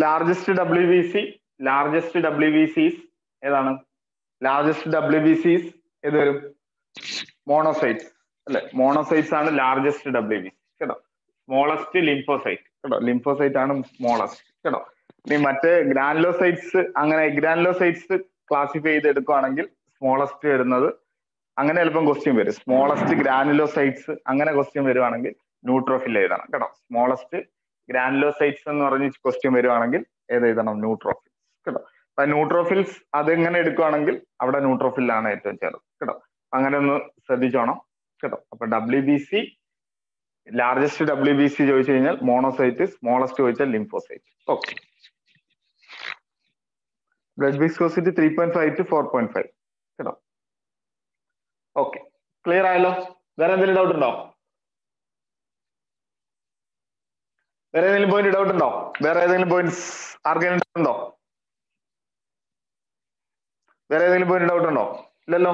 Largest WBCs ഏതാണ്? Largest WBCs ഏത് വരും? മോണോസൈറ്റ്സ് അല്ലെ? മോണോസൈറ്റ്സ് ആണ് ലാർജസ്റ്റ് WBC കേട്ടോ. സ്മോളസ്റ്റ് ലിംഫോസൈറ്റ് കേട്ടോ. ലിംഫോസൈറ്റ് ആണ് സ്മോളസ്റ്റ് കേട്ടോ. ഇനി മറ്റേ ഗ്രാനുലോസൈറ്റ്സ് അങ്ങനെ ഗ്രാനുലോസൈറ്റ്സ് ക്ലാസിഫൈ ചെയ്തെടുക്കുകയാണെങ്കിൽ സ്മോളസ്റ്റ് വരുന്നത് അങ്ങനെ ചിലപ്പം ക്വസ്റ്റ്യൻ വരും. സ്മോളസ്റ്റ് ഗ്രാനുലോസൈറ്റ്സ് അങ്ങനെ ക്വസ്റ്റ്യൻ വരുവാണെങ്കിൽ ന്യൂട്രോഫിൽ എഴുതണം കേട്ടോ. സ്മോളസ്റ്റ് ഗ്രാനുലോസൈറ്റ്സ് എന്ന് പറഞ്ഞ് ക്വസ്റ്റ്യൻ വരുവാണെങ്കിൽ ഏത് എഴുതണം? ന്യൂട്രോഫിൽസ് കേട്ടോ. അപ്പൊ ന്യൂട്രോഫിൽസ് അതെങ്ങനെ എടുക്കുവാണെങ്കിൽ അവിടെ ന്യൂട്രോഫിലാണ് ഏറ്റവും ചെറുത് കേട്ടോ. അങ്ങനെ ഒന്ന് ശ്രദ്ധിച്ചോണം കേട്ടോ. അപ്പൊ WBC ലാർജസ്റ്റ് WBC ചോദിച്ചു കഴിഞ്ഞാൽ മോണോസൈറ്റ്, സ്മോളസ്റ്റ് ചോദിച്ചാൽ lymphocyte. Okay. Blood viscosity 3.5 to 4.5 കേട്ടോ. ഓക്കെ, ക്ലിയർ ആയല്ലോ? വേറെ എന്തെങ്കിലും ഡൗട്ട് ഉണ്ടോ? വേറെ ഏതെങ്കിലും പോയിന്റ് ഡൗട്ട് ഉണ്ടോ? വേറെ ഏതെങ്കിലും പോയിന്റ്സ് ആർക്കെങ്കിലും ഡൗട്ട് ഉണ്ടോ? വേറെ ഏതെങ്കിലും പോയിന്റ് ഡൗട്ട് ഉണ്ടോ? ഇല്ലല്ലോ.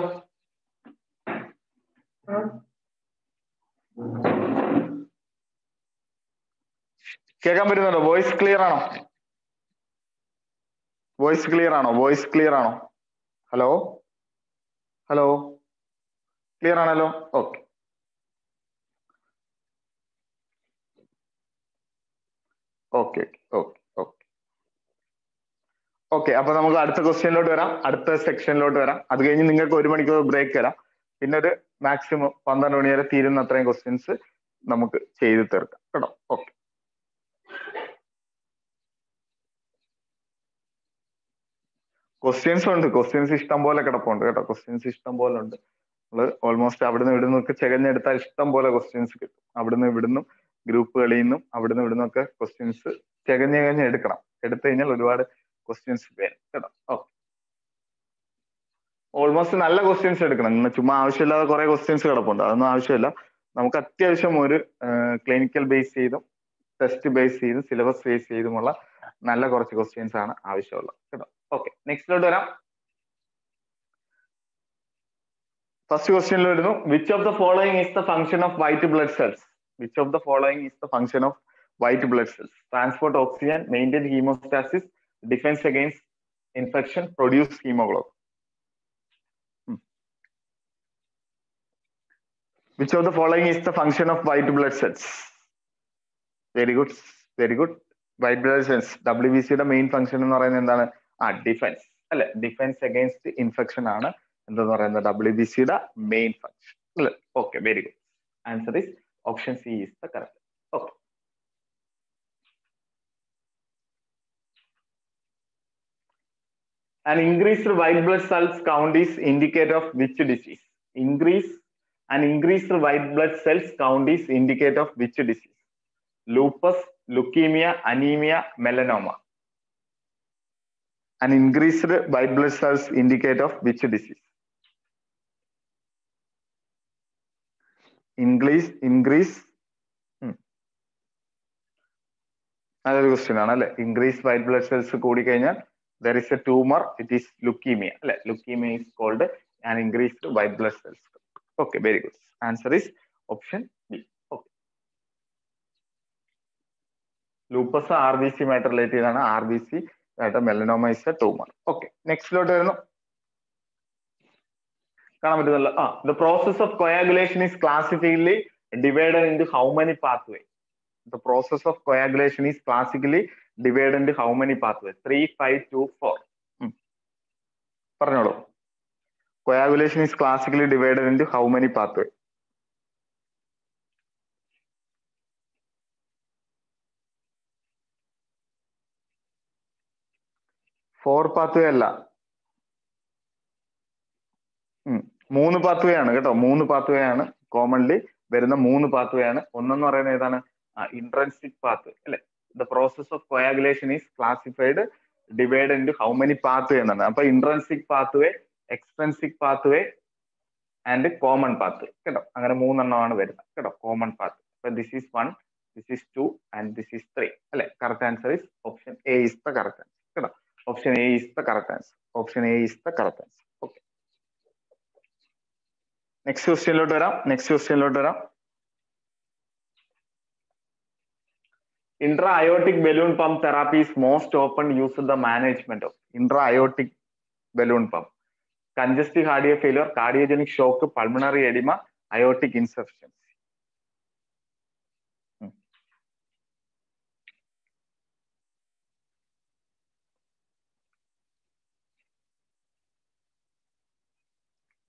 കേൾക്കാൻ പറ്റുന്നുണ്ടോ? വോയിസ് ക്ലിയർ ആണോ? വോയിസ് ക്ലിയർ ആണോ? വോയിസ് ക്ലിയർ ആണോ? ഹലോ ഹലോ, ക്ലിയർ ആണല്ലോ? Okay. Okay okay okay okay. അപ്പൊ നമുക്ക് അടുത്ത ക്വസ്റ്റ്യനിലോട്ട് വരാം, അടുത്ത സെക്ഷനിലോട്ട് വരാം. അത് കഴിഞ്ഞ് നിങ്ങൾക്ക് 1 മണിക്കൂർ ബ്രേക്ക് തരാം. പിന്നെ ഒരു മാക്സിമം 12 മണി വരെ തീരുന്ന അത്രയും ക്വസ്റ്റ്യൻസ് നമുക്ക് ചെയ്ത് തീർക്കാം കേട്ടോ. ഓക്കെ. ക്വസ്റ്റ്യൻസ് ഉണ്ട്, ക്വസ്റ്റ്യൻസ് ഇഷ്ടം പോലെ കിടപ്പുണ്ട് കേട്ടോ. ക്വസ്റ്റ്യൻസ് ഇഷ്ടം പോലെ ഉണ്ട്. നമ്മള് ഓൾമോസ്റ്റ് അവിടുന്ന് ഇവിടുന്ന് ഒക്കെ ചെകഞ്ഞെടുത്താൽ ഇഷ്ടം പോലെ ക്വസ്റ്റ്യൻസ് കിട്ടും. അവിടുന്ന് ഇവിടുന്നും ഗ്രൂപ്പുകളിൽ നിന്നും അവിടുന്ന് ഇവിടുന്നും ഒക്കെ ക്വസ്റ്റ്യൻസ് ചെകഞ്ഞ് എടുക്കണം. എടുത്തു കഴിഞ്ഞാൽ ഒരുപാട് ക്വസ്റ്റ്യൻസ് വരും കേട്ടോ. ഓക്കെ. ഓൾമോസ്റ്റ് നല്ല ക്വസ്റ്റ്യൻസ് എടുക്കണം. ചുമ്മാ ആവശ്യമില്ലാതെ കുറെ ക്വസ്റ്റ്യൻസ് കിടപ്പുണ്ട്, അതൊന്നും ആവശ്യമില്ല. നമുക്ക് അത്യാവശ്യം ഒരു ക്ലിനിക്കൽ ബേസ് ചെയ്തും ടെസ്റ്റ് ബേസ് ചെയ്തും സിലബസ് ബേസ് ചെയ്തുമുള്ള നല്ല കുറച്ച് ക്വസ്റ്റ്യൻസ് ആണ് ആവശ്യമുള്ളത് കേട്ടോ. ഓക്കെ, നെക്സ്റ്റിലോട്ട് വരാം. ഫസ്റ്റ് ക്വസ്റ്റ്യനിൽ വരുന്നു, which of the following is the function of white blood cells? Which of the following is the function of white blood cells? Transport oxygen, maintain haemostasis, defence against infection, produce haemoglobin. Which of the following is the function of white blood cells? Very good, very good. White blood cells, WBC യുടെ main function എന്ന് പറയുന്നത് എന്താണ്? Defence അല്ലെ? Defence against infection ആണ് എന്തെന്ന് പറയുന്നത് WBC യുടെ main function അല്ലെ? Okay, very good. Answer is option C is the correct. Okay. An increased white blood cells count is indicator of which disease? An increased white blood cells count is indicator of which disease? Lupus, leukemia, anemia, melanoma. An increased white blood cells indicate of which disease? Increase. അതൊരു question ആണ് അല്ലെ? Increase white blood cells കൂടി കഴിഞ്ഞാൽ there is a tumor, it is leukemia അല്ലെ? Leukemia is called an increased white blood cells. Okay, very good. Answer is option B. Okay. Lupus RBC ആയിട്ട് relate ചെയ്താണ്. RBC ആയിട്ട് melanoma is a tumor. Okay, നെക്സ്റ്റിലോട്ട് വരുന്നു. കാണാൻ പറ്റുന്നല്ലോ. The process of coagulation is classically divided into how many pathways? The process of coagulation is classically divided into how many pathways? 3, 5, 2, 4. പറഞ്ഞോളൂ. Coagulation is classically divided into how many pathways? 4 pathway അല്ല, 3 pathway ആണ് കേട്ടോ. 3 pathway ആണ് commonly വരുന്ന 3 pathway ആണ്. ഒന്നെന്ന് പറയുന്നത് ഏതാണ്? ഇൻട്രൻസിക് പാത്വേ അല്ലെ? The process of coagulation is classified divided into how many pathway എന്നാണ്. അപ്പൊ intrinsic pathway, extrinsic pathway and common pathway കേട്ടോ. അങ്ങനെ 3 എണ്ണമാണ് വരുന്നത് കേട്ടോ, കോമൺ പാത്വേ. അപ്പൊ this is 1, this is 2 and this is 3 അല്ലെ? Correct answer is option A is the correct answer കേട്ടോ. Option A is the correct answer. Option A is the correct answer. Okay, next ക്വസ്റ്റ്യനിലോട്ട് വരാം. Intra-aortic balloon pump therapy is most often used in the management of intra-aortic balloon pump. Congestive heart failure, cardiogenic shock, pulmonary edema, aortic insufficiency.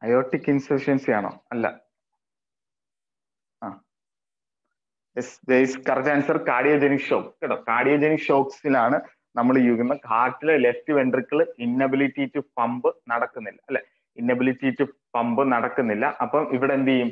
Aortic insufficiency ആണോ? അല്ല. Yes, there is correct answer. Cardiogenic shock. Cardiogenic shocks-ലാണ് നമ്മൾ യൂസുന്ന ഹാർട്ടിലെ left ventricle inability to pump നടക്കുന്നില്ല അല്ലെ, inability to pump നടക്കുന്നില്ല. അപ്പം ഇവിടെ എന്ത് ചെയ്യും,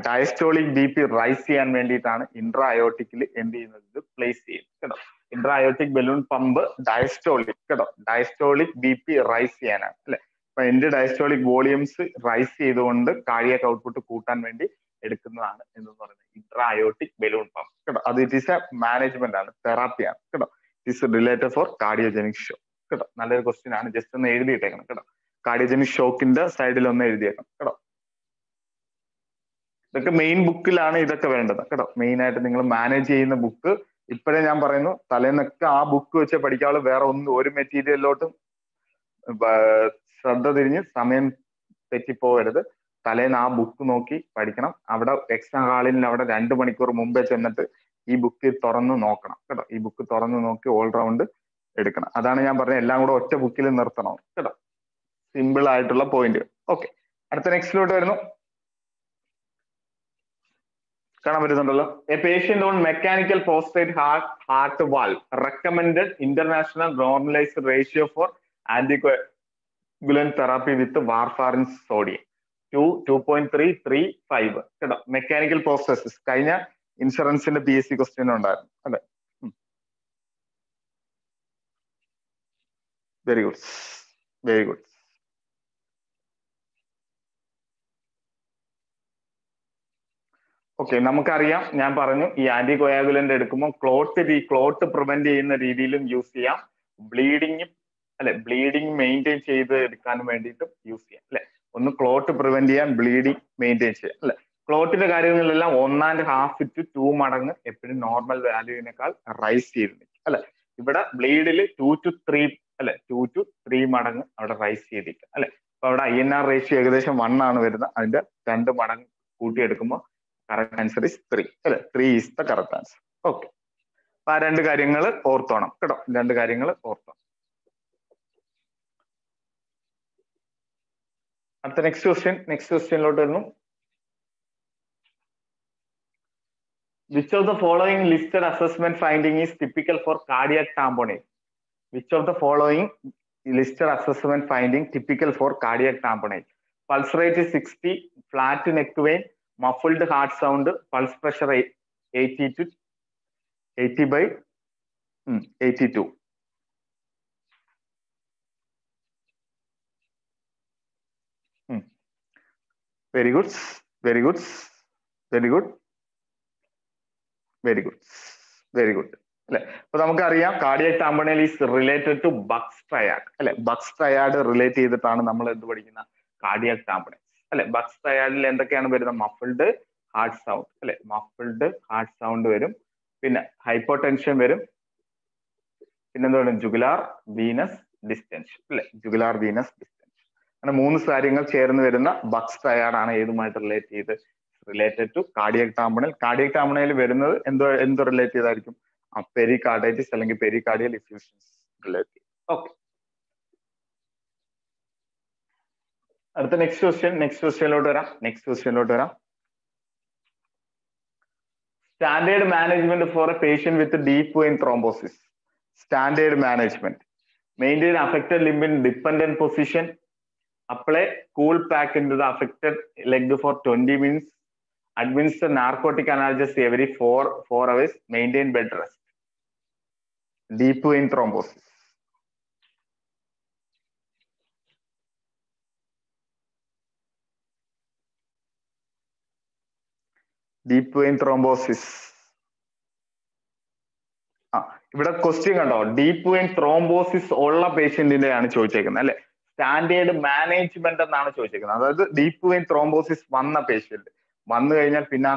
ഡയസ്റ്റോളിക് ബി പി റൈസ് ചെയ്യാൻ വേണ്ടിയിട്ടാണ് ഇൻട്രാ അയോട്ടിക്കിൽ എന്ത് ചെയ്യുന്നത്, പ്ലേസ് ചെയ്യും കേട്ടോ. Intra aortic balloon pump diastolic കേട്ടോ, ഡയസ്റ്റോളിക് ബി പി റൈസ് ചെയ്യാനാണ് അല്ലെ. അപ്പൊ എന്റെ ഡയസ്റ്റോളിക് വോളിയംസ് റൈസ് ചെയ്തുകൊണ്ട് കാർഡിയാക് ഔട്ട്പുട്ട് കൂട്ടാൻ വേണ്ടി എടുക്കുന്നതാണ് എന്ന് പറയുന്നത് ഇൻട്രാ അയോട്ടിക് ബലൂൺ പമ്പ് കേട്ടോ. അത് ഇറ്റ് ഈസ് എ മാനേജ്മെന്റ് ആണ്, തെറാപ്പിയാണ് കേട്ടോ. It related for cardiogenic shock കേട്ടോ. നല്ലൊരു ക്വസ്റ്റ്യൻ ആണ്, ജസ്റ്റ് ഒന്ന് എഴുതിയിട്ടേക്കണം കേട്ടോ. കാർഡിയോജനിക് ഷോക്കിന്റെ സൈഡിൽ ഒന്ന് എഴുതിയേക്കണം കേട്ടോ. ഇതൊക്കെ മെയിൻ ബുക്കിലാണ് ഇതൊക്കെ വേണ്ടത് കേട്ടോ. മെയിൻ ആയിട്ട് നിങ്ങൾ മാനേജ് ചെയ്യുന്ന ബുക്ക് ഇപ്പോഴേ ഞാൻ പറയുന്നു, തലേന്നൊക്കെ ആ ബുക്ക് വെച്ച് പഠിക്കാവുള്ളൂ. വേറെ ഒന്നും ഒരു മെറ്റീരിയലിലോട്ടും ശ്രദ്ധ തിരിഞ്ഞ് സമയം തെറ്റിപ്പോകരുത്. തലേന്ന് ആ ബുക്ക് നോക്കി പഠിക്കണം. അവിടെ എക്സാം ഹാളിൽ അവിടെ 2 മണിക്കൂർ മുമ്പേ ചെന്നിട്ട് ഈ ബുക്ക് തുറന്ന് നോക്കണം കേട്ടോ. ഈ ബുക്ക് തുറന്ന് നോക്കി ഓൾറൗണ്ട് എടുക്കണം. അതാണ് ഞാൻ പറഞ്ഞത്, എല്ലാം കൂടെ ഒറ്റ ബുക്കിൽ നിർത്തണം കേട്ടോ. സിമ്പിൾ ആയിട്ടുള്ള പോയിന്റ്. ഓക്കെ, അടുത്ത നെക്സ്റ്റിലോട്ട് വരുന്നു. കാണാൻ പറ്റുന്നുണ്ടല്ലോ. A patient on mechanical prosthetic heart valve recommended international normalized ratio for anticoagulant therapy with warfarin sodium 2.335 കേട്ടോ. മെക്കാനിക്കൽ പ്രോസസ്സസ് കഴിഞ്ഞ ഇൻഷുറൻസിന്റെ PSC ക്വസ്റ്റ്യൻ ഉണ്ടായിരുന്നു അല്ലെ. Very good, very good. Okay, നമുക്കറിയാം, ഞാൻ പറഞ്ഞു ഈ ആന്റികോയാഗുലന്റ് എടുക്കുമ്പോൾ ക്ലോട്ട് പ്രിവെന്റ് ചെയ്യുന്ന രീതിയിലും യൂസ് ചെയ്യാം, ബ്ലീഡിങ് അല്ലെ, ബ്ലീഡിങ് മെയിൻറ്റെയിൻ ചെയ്ത് എടുക്കാനും വേണ്ടിയിട്ടും യൂസ് ചെയ്യാം അല്ലെ. ഒന്ന് ക്ലോട്ട് പ്രിവെന്റ് ചെയ്യാൻ, ബ്ലീഡിങ് മെയിൻറ്റെയിൻ ചെയ്യാം അല്ലെ. ക്ലോട്ടിന്റെ കാര്യങ്ങളിലെല്ലാം 1.5 to 2 മടങ്ങ് എപ്പോഴും നോർമൽ വാല്യൂവിനേക്കാൾ റൈസ് ചെയ്തിരിക്കും അല്ലെ. ഇവിടെ ബ്ലീഡിൽ 2 to 3 അല്ലെ, 2 to 3 മടങ്ങ് അവിടെ റൈസ് ചെയ്തിരിക്കും അല്ലെ. അപ്പൊ അവിടെ INR റേഷ്യോ ഏകദേശം 1 ആണ് വരുന്നത്. അതിന്റെ 2 മടങ്ങ് കൂട്ടിയെടുക്കുമ്പോൾ കറക്റ്റ് ആൻസർ ഇസ് 3 അല്ലെ. 3 is the correct answer. Okay, അപ്പൊ ആ 2 കാര്യങ്ങൾ ഓർത്തോണം കേട്ടോ. 2 കാര്യങ്ങൾ ഓർത്തോണം. അടുത്ത നെക്സ്റ്റ് ക്വസ്റ്റ്യനിലോട്ട് വരുന്നു. Which of the following listed assessment finding is typical for cardiac tamponade? Which of the following listed assessment finding typical for cardiac tamponade? Pulse rate is 60, flat neck vein, muffled heart sound, pulse pressure 80/82. Very good, very good, very good, very good, very good അല്ലെ. അപ്പൊ നമുക്കറിയാം cardiac tamponade is related to Beck's triad അല്ലെ. Beck's triad relate ചെയ്തിട്ടാണ് നമ്മൾ എന്ത് പഠിക്കുന്ന, cardiac ടാമ്പണേൽ അല്ലെ. ബക്സ് ട്രയാഡിൽ എന്തൊക്കെയാണ് വരുന്നത്, മഫിൾഡ് ഹാർട്ട് സൗണ്ട് അല്ലെ, മഫിൾഡ് ഹാർട്ട് സൗണ്ട് വരും, പിന്നെ ഹൈപ്പോടെൻഷൻ വരും, പിന്നെന്താ പറയുക, ജുഗുലാർ വീനസ് ഡിസ്റ്റൻഷൻ അല്ലെ, ജുഗുലാർ വീനസ് ഡിസ്റ്റൻഷൻ. അങ്ങനെ 3 കാര്യങ്ങൾ ചേർന്ന് വരുന്ന ബക്സ് ട്രയാഡ് ആണ് ഏതുമായിട്ട് related to cardiac tamponade. Cardiac tamponade വരുന്നത് എന്തോ റിലേറ്റ് ചെയ്തായിരിക്കും, പെരികാർഡൈറ്റിസ് അല്ലെങ്കിൽ പെരികാർഡിയൽ ഇഫ്യൂഷൻസ് റിലേറ്റ്. ഓക്കെ, അടുത്ത നെക്സ്റ്റ് ക്വസ്റ്റ്യനിലോട്ട് വരാം. Standard management for a patient with deep vein thrombosis. Standard management: maintain affected limb in dependent position, apply cool pack into the affected leg for 20 minutes, administer narcotic analgesics every 4 hours, maintain bed rest. Deep vein thrombosis. Deep vein thrombosis. ഇവിടെ question കണ്ടോ, deep vein thrombosis ഉള്ള പേഷ്യന്റിന്റെ ആണ് ചോദിച്ചേക്കുന്നത് അല്ലെ. Standard management എന്നാണ് ചോദിച്ചേക്കുന്നത്. അതായത് deep vein thrombosis വന്ന patient വന്നു കഴിഞ്ഞാൽ പിന്നെ ആ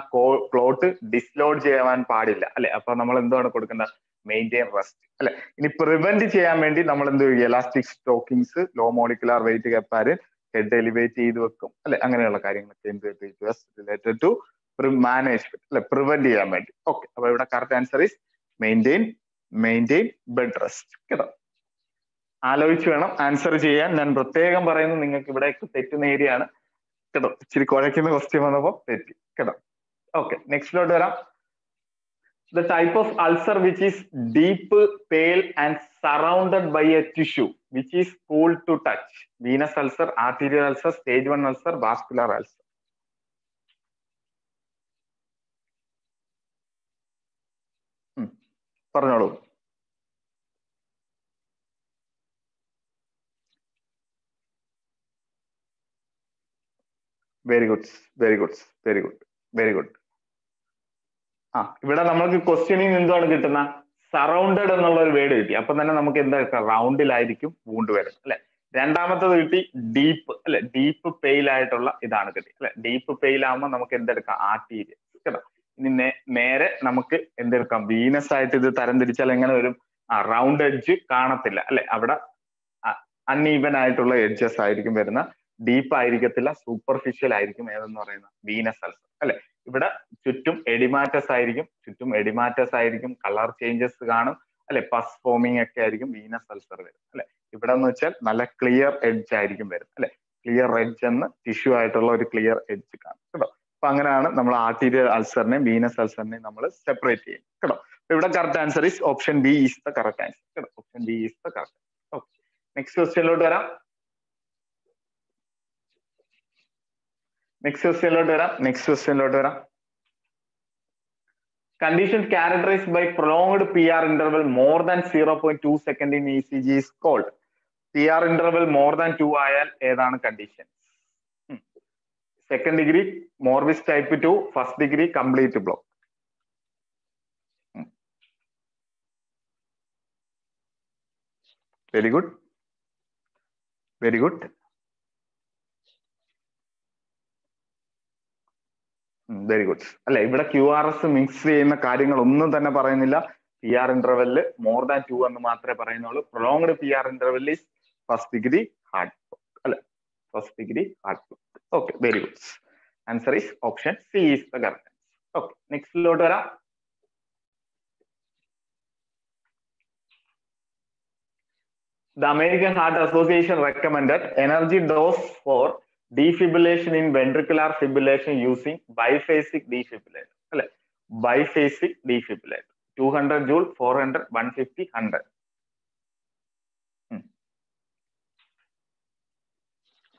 ക്ലോട്ട് ഡിസ്ലോഡ് ചെയ്യാൻ പാടില്ല അല്ലെ. അപ്പൊ നമ്മൾ എന്താണ് കൊടുക്കേണ്ടത്, മെയിൻറ്റെയിൻ റെസ്റ്റ് അല്ലെ. ഇനി പ്രിവെന്റ് ചെയ്യാൻ വേണ്ടി നമ്മൾ എന്ത് ചെയ്യും? Elastic stockings, low molecular weight heparin, head elevate ചെയ്ത് വെക്കും അല്ലെ. അങ്ങനെയുള്ള കാര്യങ്ങളൊക്കെ എന്ത് റിലേറ്റഡ് ടു മാനേജ്മെന്റ് അല്ലെ, പ്രിവെന്റ് ചെയ്യാൻ വേണ്ടി. ഓക്കെ, അപ്പൊ ഇവിടെ correct answer is maintain bed rest. കേട്ടോ, ആലോചിച്ച് വേണം ആൻസർ ചെയ്യാൻ. ഞാൻ പ്രത്യേകം പറയുന്നു, നിങ്ങൾക്ക് ഇവിടെ തെറ്റുന്ന ഏരിയ ആണ് കേട്ടോ. ഇച്ചിരി കുഴക്കുന്ന ക്വസ്റ്റ്യൻ വന്നപ്പോ തെറ്റി കേട്ടോ. ഓക്കെ, നെക്സ്റ്റിലോട്ട് വരാം. The type of ulcer which is deep, pale and surrounded by a tissue which is cool to touch. Venous ulcer, arterial ulcer, stage 1 ulcer, vascular ulcer. പറഞ്ഞോളൂ. Very good, very good, very good, very good. ഇവിടെ നമ്മൾക്ക് questioning എന്താണ് കിട്ടുന്ന? Surrounded എന്നുള്ള ഒരു word കിട്ടി. അപ്പൊ തന്നെ നമുക്ക് എന്താ റൗണ്ടിലായിരിക്കും വൂണ്ട് വരുന്നത് അല്ലെ. രണ്ടാമത്തത് കിട്ടി ഡീപ്പ് അല്ലെ, ഡീപ്പ് പെയിൽ ആയിട്ടുള്ള ഇതാണ് കിട്ടി അല്ലെ. ഡീപ്പ് പെയിൽ ആകുമ്പോൾ നമുക്ക് എന്തെടുക്കാം? ആർട്ടീരിയൽ കേട്ടോ. ഇനി നേരെ നമുക്ക് എന്തെടുക്കാം? വീനസ് ആയിട്ട് ഇത് തരംതിരിച്ചാൽ എങ്ങനെ വരും? റൗണ്ട് എഡ്ജ് കാണത്തില്ല അല്ലെ, അവിടെ അൺഈവൻ ആയിട്ടുള്ള എഡ്ജസ് ആയിരിക്കും വരുന്ന. ഡീപ്പ് ആയിരിക്കത്തില്ല, സൂപ്പർഫിഷ്യൽ ആയിരിക്കും ഏതെന്ന് പറയുന്നത് വീനസ് അൾസർ അല്ലെ. ഇവിടെ ചുറ്റും എഡിമാറ്റസ് ആയിരിക്കും, കളർ ചേഞ്ചസ് കാണും അല്ലെ, പസ് ഫോമിങ് ഒക്കെ ആയിരിക്കും വീനസ് അൾസർ വരും അല്ലെ. ഇവിടെ എന്ന് വെച്ചാൽ നല്ല ക്ലിയർ എഡ്ജ് ആയിരിക്കും വരും അല്ലെ. ക്ലിയർ എഡ്ജ് എന്ന് ടിഷ്യൂ ആയിട്ടുള്ള ഒരു ക്ലിയർ എഡ്ജ് കാണും കേട്ടോ. അപ്പൊ അങ്ങനെയാണ് നമ്മൾ ആർട്ടീരിയൽ അൾസറിനെയും വീനസ് അൾസറിനെയും നമ്മൾ സെപ്പറേറ്റ് ചെയ്യും കേട്ടോ. ഇവിടെ correct answer is option B is the correct answer കേട്ടോ. Option B is the correct. Okay, next ക്വസ്റ്റ്യനിലോട്ട് വരാം. നെക്സ്റ്റ് ക്വസ്റ്റ്യനിലോട്ട് വരാം. Condition characterized by prolonged PR interval more than 0.2 second in ECG is called. PR interval more than 2 ആയാൽ ഏതാണ് condition? Second degree, Mobitz type 2, first degree, complete block. Very good, very good. Very good അല്ലെ. ഇവിടെ QRS mix ചെയ്യുന്ന കാര്യങ്ങൾ ഒന്നും തന്നെ പറയുന്നില്ല. PR ഇന്റർവെല്ലിൽ more than 2 എന്ന് മാത്രമേ പറയുന്നുള്ളൂ. Prolonged PR interval is first degree heart block അല്ലെ, first degree heart block. Okay, very good. Answer is option C is the correct. Okay, നെക്സ്റ്റിലോട്ട് വരാം. The American Heart Association recommended energy dose for defibrillation in ventricular fibrillation using biphasic defibrillator അല്ലെ. Biphasic defibrillator 200 joule, 400, 150, 100.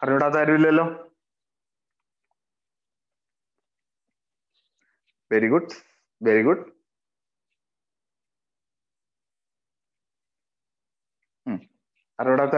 അറിഞ്ഞൂടാത്ത ആരുമില്ലല്ലോ. Very good, very good. അറിവിടാത്ത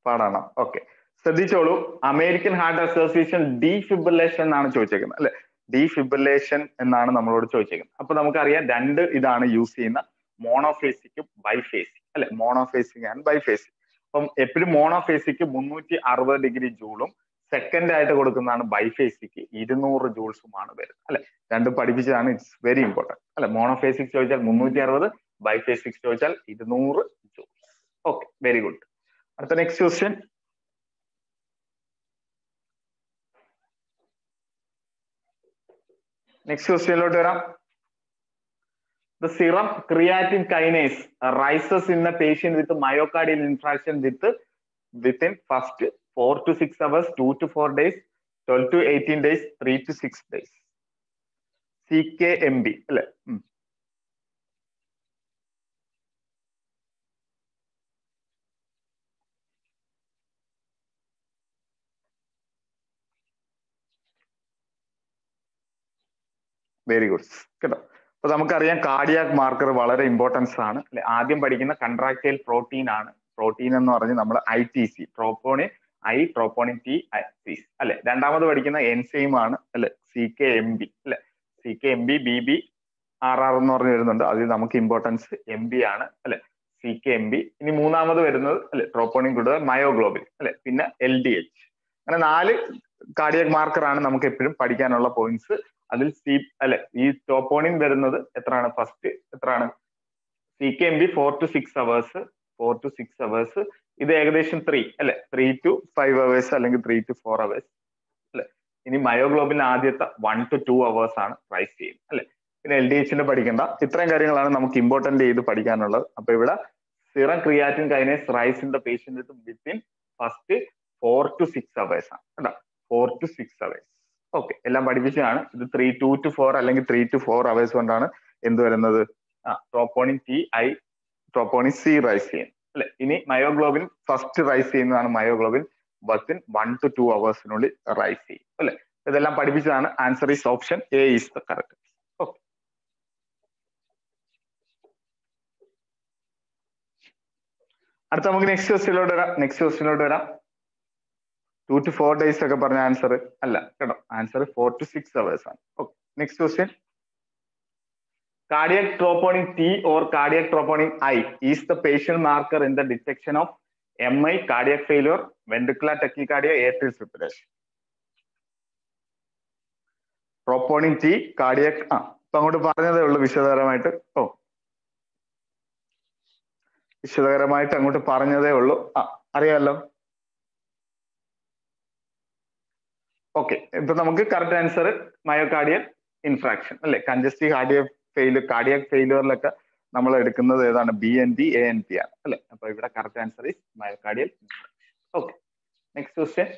പാടാണോ? Okay, ശ്രദ്ധിച്ചോളൂ. American Heart Association defibrillation എന്നാണ് ചോദിച്ചേക്കുന്നത് അല്ലെ. ഡീഫിബ്രിലേഷൻ എന്നാണ് നമ്മളോട് ചോദിച്ചേക്കുന്നത്. അപ്പൊ നമുക്കറിയാം രണ്ട് ഇതാണ് യൂസ് ചെയ്യുന്ന, മോണോഫേസിക്കും ബൈഫേസിക് അല്ലെ. മോണോഫേസിക് ആൻഡ് ബൈഫേസിക്. അപ്പം എപ്പോഴും മോണോഫേസിക്ക് 360 ഡിഗ്രി ജൂളും സെക്കൻഡ് ആയിട്ട് കൊടുക്കുന്നതാണ് ബൈഫേസിക്ക് 200 ജൂൾസുമാണ് വരുന്നത് അല്ലെ. രണ്ടും പഠിപ്പിച്ചതാണ്, ഇറ്റ്സ് വെരി ഇമ്പോർട്ടന്റ് അല്ലെ. മോണോഫേസിക് ചോദിച്ചാൽ 360, ബൈഫേസിക് ചോദിച്ചാൽ 200 ജൂൾസ്. Okay, very good. അടുത്ത നെക്സ്റ്റ് ക്വസ്റ്റ്യൻ. നെക്സ്റ്റ് ക്വസ്റ്റ്യനിലോട്ട് വരാം. The serum creatine kinase rises in a patient with myocardial infarction within first 4 to 6 hours, 2 to 4 days, 12 to 18 days, 3 to 6 days. CKMB അല്ലെ. Very good കേട്ടോ. അപ്പൊ നമുക്കറിയാം cardiac marker വളരെ importance ആണ് അല്ലെ. ആദ്യം പഠിക്കുന്ന കൺട്രാക്ടൈൽ പ്രോട്ടീൻ ആണ്. പ്രോട്ടീൻ എന്ന് പറഞ്ഞ് നമ്മൾ ITC, troponin I, troponin T, അല്ലെ. രണ്ടാമത് പഠിക്കുന്ന എൻസൈം ആണ് അല്ലെ, CKMB അല്ലെ. CKMB, BBRR എന്ന് പറഞ്ഞ് വരുന്നുണ്ട്. അതിൽ നമുക്ക് ഇമ്പോർട്ടൻസ് MB ആണ് അല്ലെ, CKMB. ഇനി മൂന്നാമത് വരുന്നത് അല്ലെ ട്രോപ്പോണിൻ കൂടുതൽ മയോഗ്ലോബിൻ അല്ലെ, പിന്നെ LDH. അങ്ങനെ 4 കാർഡിയാക് മാർക്കർ ആണ് നമുക്ക് എപ്പോഴും പഠിക്കാനുള്ള പോയിന്റ്സ്. അതിൽ അല്ലെ ഈ ട്രോപ്പോണിൻ വരുന്നത് എത്രയാണ്? ഫസ്റ്റ് എത്രയാണ്? CKMB 4 to 6 hours, 4 to 6 hours. ഇത് ഏകദേശം 3 അല്ലെ, 3 to 5 hours അല്ലെങ്കിൽ 3 to 4 hours അല്ലെ. ഇനി മയോഗ്ലോബിൻ ആദ്യത്തെ 1 to 2 hours ആണ് റൈസ് ചെയ്യുന്നത് അല്ലെ. പിന്നെ LDH പഠിക്കേണ്ട, ഇത്രയും കാര്യങ്ങളാണ് നമുക്ക് ഇമ്പോർട്ടന്റ് ചെയ്ത് പഠിക്കാനുള്ളത്. അപ്പൊ ഇവിടെ serum creatine kinase rice in the patient within first 4 to 6 hours ആണ് കേട്ടോ, 4 to 6 hours. ഓക്കെ, എല്ലാം പഠിപ്പിച്ചതാണ്. ഇത് 2 to 4 അല്ലെങ്കിൽ 3 to 4 hours കൊണ്ടാണ് എന്ത് വരുന്നത്, troponin TI troponin C rise ചെയ്യുന്നത് അല്ലെ. ഇനി മയോഗ്ലോബിൻ ഫസ്റ്റ് റൈസ് ചെയ്യുന്നതാണ് myoglobin within 1 to 2 hours rise ചെയ്യും അല്ലെ. ഇതെല്ലാം പഠിപ്പിച്ചതാണ്. Answer is option A is the correct. Okay, അടുത്ത നമുക്ക് നെക്സ്റ്റ് ക്വസ്റ്റ്യനിലോട്ട് വരാം. 2 to 4 days ഒക്കെ പറഞ്ഞ ആൻസർ അല്ല കേട്ടോ, ആൻസർ 4 to 6 hours ആണ്. Okay, next question. Cardiac troponin T or cardiac troponin I is the patient marker in the detection of MI, cardiac failure, ventricular tachycardia, atrial fibrillation. Troponin T, cardiac, ഇപ്പൊ അങ്ങോട്ട് പറഞ്ഞതേ ഉള്ളൂ വിശദകരമായിട്ട്. വിശദകരമായിട്ട് അങ്ങോട്ട് പറഞ്ഞതേ ഉള്ളൂ. അറിയാമല്ലോ. Okay, ഇപ്പൊ നമുക്ക് കറക്റ്റ് ആൻസർ മയോകാർഡിയൽ ഇൻഫ്രാക്ഷൻ അല്ലെ. കൺജസ്റ്റീവ് കാർഡിയാക് ഫെയിലിയറിലൊക്കെ നമ്മൾ എടുക്കുന്നത് ഏതാണ്, BNP ANP ആണ് അല്ലെ. അപ്പൊ ഇവിടെ correct answer is myocardial infarction. Okay, next question.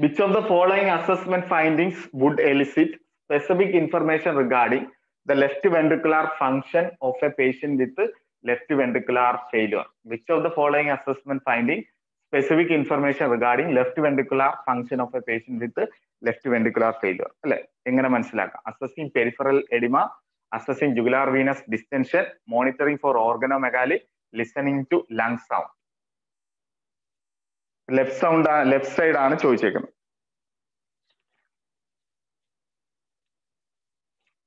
Which of the following assessment findings would elicit specific information regarding the left ventricular function of a patient with left ventricular failure? Which of the following assessment finding specific information regarding left ventricular function of a patient with left ventricular failure അല്ലെ. എങ്ങനെ മനസ്സിലാക്കാം? Assessing peripheral edema, assessing jugular venous distension, monitoring for organomegaly, listening to lung sound. Left side ആണ് ചോദിച്ചേക്കുന്നത്.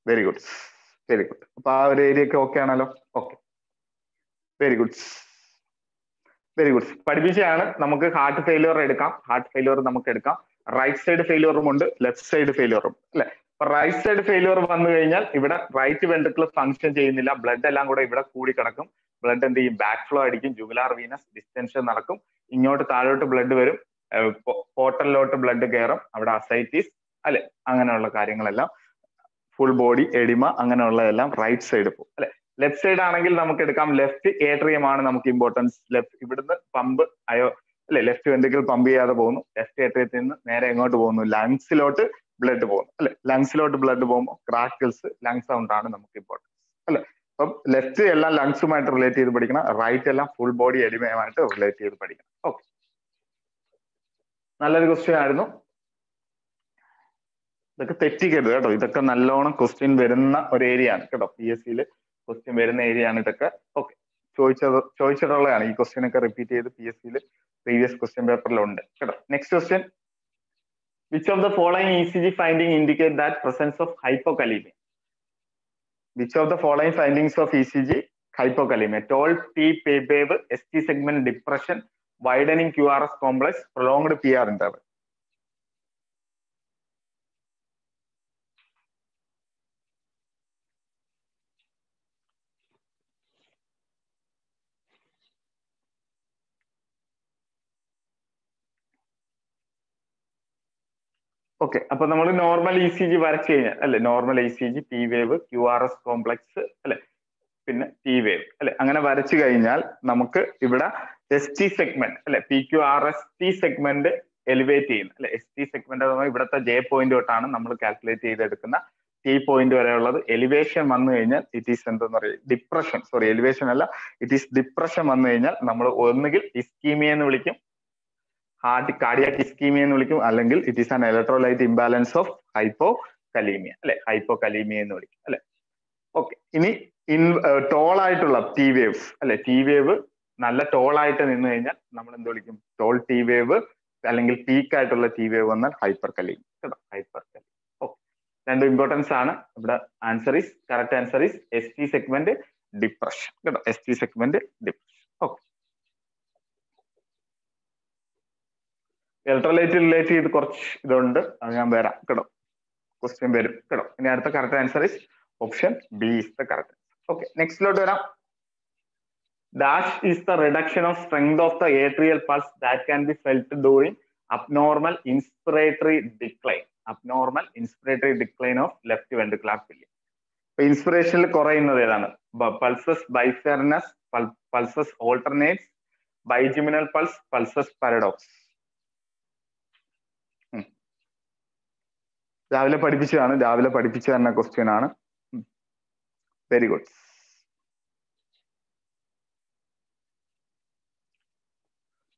Very good. അപ്പൊ ആ ഒരു area ഒക്കെ okay ആണല്ലോ. Okay, very good. പഠിപ്പിച്ചാണ്. നമുക്ക് ഹാർട്ട് ഫെയിലിയർ എടുക്കാം. നമുക്ക് എടുക്കാം. റൈറ്റ് സൈഡ് ഫെയിലിയറും ഉണ്ട്, ലെഫ്റ്റ് സൈഡ് ഫെയിലിയറും അല്ലെ. അപ്പൊ റൈറ്റ് സൈഡ് ഫെയിലിയർ വന്നു കഴിഞ്ഞാൽ ഇവിടെ റൈറ്റ് വെൻട്രിക്കിൾ ഫംഗ്ഷൻ ചെയ്യുന്നില്ല, ബ്ലഡ് എല്ലാം കൂടെ ഇവിടെ കൂടി കിടക്കും. ബ്ലഡ് എന്ത് ചെയ്യും, ബാക്ക് ഫ്ലോ അടിക്കും, ജുഗുലാർ വീനസ് ഡിസ്റ്റൻഷൻ നടക്കും, ഇങ്ങോട്ട് താഴോട്ട് ബ്ലഡ് വരും, പോർട്ടലിലോട്ട് ബ്ലഡ് കയറും, അവിടെ അസൈറ്റിസ് അല്ലെ, അങ്ങനെയുള്ള കാര്യങ്ങളെല്ലാം, ഫുൾ ബോഡി എഡിമ, അങ്ങനെയുള്ളതെല്ലാം റൈറ്റ് സൈഡ് പോകും അല്ലെ. ലെഫ്റ്റ് സൈഡ് ആണെങ്കിൽ നമുക്ക് എടുക്കാം ലെഫ്റ്റ് ഏട്രിയം ആണ് നമുക്ക് ഇമ്പോർട്ടൻസ്. ലെഫ്റ്റ് ഇവിടുന്ന് പമ്പ് അല്ലെ, ലെഫ്റ്റ് വെൻട്രിക്കിൾ പമ്പ് ചെയ്യാതെ പോകുന്നു, ലെഫ്റ്റ് ഏട്രിയത്തിൽ നിന്ന് നേരെ എങ്ങോട്ട് പോകുന്നു, ലങ്സിലോട്ട് ബ്ലഡ് പോകുന്നു അല്ലെ. ലങ്സിലോട്ട് ബ്ലഡ് പോകുമ്പോൾ ക്രാക്കിൾസ്, ലങ് സൗണ്ട് ആണ് നമുക്ക് ഇമ്പോർട്ടൻസ് അല്ലെ. അപ്പം ലെഫ്റ്റ് എല്ലാം ലങ്സുമായിട്ട് റിലേറ്റ് ചെയ്ത് പഠിക്കണം, റൈറ്റ് എല്ലാം ഫുൾ ബോഡി എഡിമയുമായിട്ട് റിലേറ്റ് ചെയ്ത് പഠിക്കണം. ഓക്കെ, നല്ലൊരു ക്വസ്റ്റ്യൻ ആയിരുന്നു. ഇതൊക്കെ തെറ്റിക്കരുത് കേട്ടോ, ഇതൊക്കെ നല്ലോണം ക്വസ്റ്റ്യൻ വരുന്ന ഒരു ഏരിയ ആണ് കേട്ടോ, PSCയിൽ ക്വസ്റ്റ്യൻ വരുന്ന ഏരിയ ആണ് ഇതൊക്കെ. ഓക്കെ, ചോദിച്ചിട്ടുള്ളതാണ് ഈ ക്വസ്റ്റ്യൻ ഒക്കെ റിപ്പീറ്റ് ചെയ്ത് PSCയിൽ പ്രീവിയസ് ക്വസ്റ്റ്യൻ പേപ്പറിലുണ്ട് കേട്ടോ. Next question. Which of the following ECG finding indicate that presence of hypokalemia? Which of the following findings of ECG hypokalemia? Tall T wave, ST segment depression, widening QRS complex, prolonged PR interval. Okay, അപ്പൊ നമ്മൾ normal ECG വരച്ചു കഴിഞ്ഞാൽ അല്ലെ, normal ECG T wave, QRS complex അല്ലെ, പിന്നെ T wave അല്ലെ, അങ്ങനെ വരച്ചു കഴിഞ്ഞാൽ നമുക്ക് ഇവിടെ ST സെഗ്മെന്റ് അല്ലെ, PQRST സെഗ്മെന്റ് എലിവേറ്റ് ചെയ്യുന്നു അല്ലെ. ST സെഗ്മെന്റ് ഇവിടുത്തെ J പോയിന്റ് തൊട്ടാണ് നമ്മൾ കാൽക്കുലേറ്റ് ചെയ്തെടുക്കുന്ന T പോയിന്റ് വരെയുള്ളത്. എലിവേഷൻ വന്നു കഴിഞ്ഞാൽ ഇറ്റ് ഈസ് എന്തെന്ന് പറയുക, ഡിപ്രഷൻ, സോറി എലിവേഷൻ അല്ല, ഇറ്റ് ഈസ് ഡിപ്രഷൻ വന്നു കഴിഞ്ഞാൽ നമ്മൾ ഒന്നുകിൽ ഇസ്കീമിയ എന്ന് വിളിക്കും, ഹാർട്ട് കാർഡിയാക് ഇസ്കീമിയ എന്ന് വിളിക്കും, അല്ലെങ്കിൽ it is an electrolyte imbalance of hypokalaemia അല്ലെ, ഹൈപ്പോകലീമിയ എന്ന് വിളിക്കും അല്ലെ. ഓക്കെ, ഇനി ടോൾ ആയിട്ടുള്ള T വേവ്സ് അല്ലെ, T വേവ് നല്ല ടോൾ ആയിട്ട് നിന്ന് കഴിഞ്ഞാൽ നമ്മൾ എന്ത് വിളിക്കും, ടോൾ T വേവ്, അല്ലെങ്കിൽ പീക്ക് ആയിട്ടുള്ള T വേവ് വന്നാൽ ഹൈപ്പർകലീമിയ കേട്ടോ, ഹൈപ്പർകലീമിയ. ഓക്കെ, രണ്ടും ഇമ്പോർട്ടൻസ് ആണ്. ഇവിടെ correct answer is ST segment depression കേട്ടോ, ST segment depression. Okay, electrolyte relate ചെയ്ത് കുറച്ച് ഇതുണ്ട്, അത് ഞാൻ വരാം കേട്ടോ. ക്വസ്റ്റ്യൻ വരും കേട്ടോ. ഇനി അടുത്ത correct answer is option B is the correct. Okay, നെക്സ്റ്റിലോട്ട് വരാം. Dash is the reduction of strength of the atrial pulse that can be felt during abnormal inspiratory decline. Abnormal inspiratory decline of left ventricular filling. ഇൻസ്പിറേഷനിൽ കുറയുന്നത് ഏതാണ്? Pulsus bisferiens, pulsus alternans, bigeminal pulse, pulsus paradox. രാവിലെ പഠിപ്പിച്ചു തരുന്ന question ആണ്. Very good.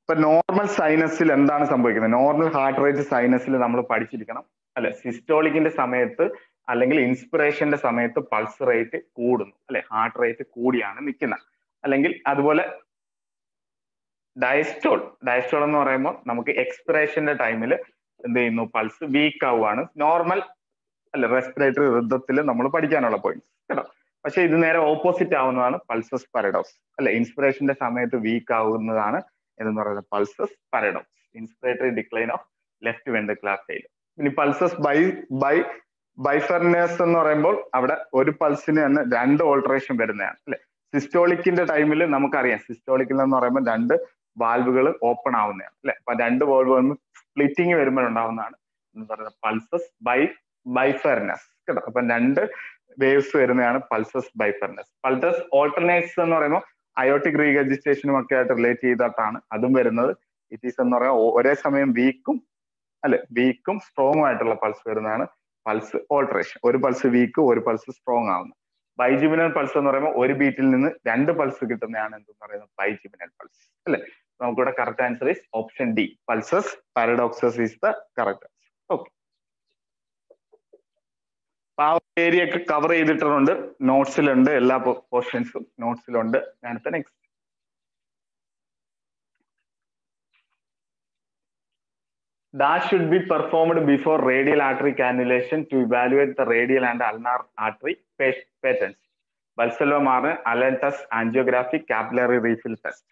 ഇപ്പൊ normal സൈനസിൽ എന്താണ് സംഭവിക്കുന്നത്? നോർമൽ ഹാർട്ട് റേറ്റ് സൈനസിൽ നമ്മൾ പഠിച്ചിരിക്കണം അല്ലെ. സിസ്റ്റോളിക്കിന്റെ സമയത്ത് അല്ലെങ്കിൽ ഇൻസ്പിറേഷന്റെ സമയത്ത് പൾസ് റേറ്റ് കൂടുന്നു അല്ലെ, ഹാർട്ട് റേറ്റ് കൂടിയാണ് നിൽക്കുന്നത്. അല്ലെങ്കിൽ അതുപോലെ ഡയസ്റ്റോൾ എന്ന് പറയുമ്പോൾ നമുക്ക് എക്സ്പിറേഷന്റെ ടൈമിൽ എന്ത് ചെയ്യുന്നു? പൾസ് വീക്ക് ആവുകയാണ്. നോർമൽ അല്ലെ റെസ്പിറേറ്ററി റിതത്തിൽ നമ്മൾ പഠിക്കാനുള്ള പോയിന്റ്സ് കേട്ടോ. പക്ഷെ ഇത് നേരെ ഓപ്പോസിറ്റ് ആവുന്നതാണ് പൾസസ് പാരഡോക്സ് അല്ലെ. ഇൻസ്പിറേഷന്റെ സമയത്ത് വീക്ക് ആവുന്നതാണ് എന്ന് പറയുന്നത് pulses paradox, inspiratory decline of left ventricular failure. ഇനി പൾസസ് ബൈഫെർനേഴ്സ് എന്ന് പറയുമ്പോൾ അവിടെ ഒരു പൾസിന് തന്നെ രണ്ട് ഓൾട്ടറേഷൻ വരുന്നതാണ് അല്ലെ. സിസ്റ്റോളിക്കിന്റെ ടൈമിൽ നമുക്കറിയാം, സിസ്റ്റോളിക്കിൽ എന്ന് പറയുമ്പോൾ രണ്ട് വാൽവുകൾ ഓപ്പൺ ആവുന്നതാണ് അല്ലെ. അപ്പൊ രണ്ട് വാൽവ് സ്പ്ലിറ്റിംഗ് വരുമ്പോൾ ഉണ്ടാവുന്നതാണ് എന്ന് പറയുന്നത് പൾസസ് ബൈഫെർനസ് കേട്ടോ. അപ്പൊ രണ്ട് വേവ്സ് വരുന്നതാണ് പൾസസ് ബൈഫെർനസ്. പൾസസ് ഓൾട്ടർനേറ്റ്സ് എന്ന് പറയുമ്പോൾ അയോട്ടിക് റീഗജിറ്റേഷനും ഒക്കെ ആയിട്ട് റിലേറ്റ് ചെയ്തിട്ടാണ് അതും വരുന്നത്. ഇറ്റ് ഈസ് എന്ന് പറയുമ്പോൾ ഒരേ സമയം വീക്കും സ്ട്രോങ്ങും ആയിട്ടുള്ള പൾസ് വരുന്നതാണ് പൾസ് ഓൾട്ടറേഷൻ. ഒരു പൾസ് വീക്ക്, ഒരു പൾസ് സ്ട്രോങ് ആവുന്നു. ബൈജിമിനൽ പൾസ് എന്ന് പറയുമ്പോൾ ഒരു ബീറ്റിൽ നിന്ന് രണ്ട് പൾസ് കിട്ടുന്നതാണ് എന്തെന്ന് പറയുന്നത് ബൈജിമിനൽ പൾസ് അല്ലെ. നമുക്കിവിടെ correct answer is option D, pulses paradoxes is the correct answer. Okay, ആ ഏരിയ ഒക്കെ കവർ ചെയ്തിട്ടുണ്ട്, നോട്ട്സിലുണ്ട്, എല്ലാ പോർഷൻസും നോട്ട്സിലുണ്ട്. അടുത്ത next. That should be performed before radial artery cannulation to evaluate the radial and ulnar artery patterns. Balsalomarne, Allen test, angiography, capillary refill test.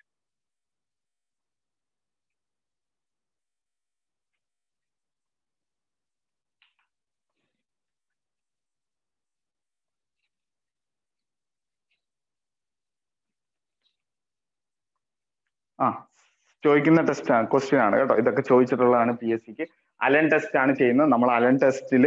ചോദിക്കുന്ന test ആണ്, question ആണ് കേട്ടോ. ഇതൊക്കെ ചോദിച്ചിട്ടുള്ളതാണ് പി എസ് സിക്ക്. അലൻ ടെസ്റ്റ് ആണ് ചെയ്യുന്നത്. നമ്മൾ അലൻ ടെസ്റ്റിൽ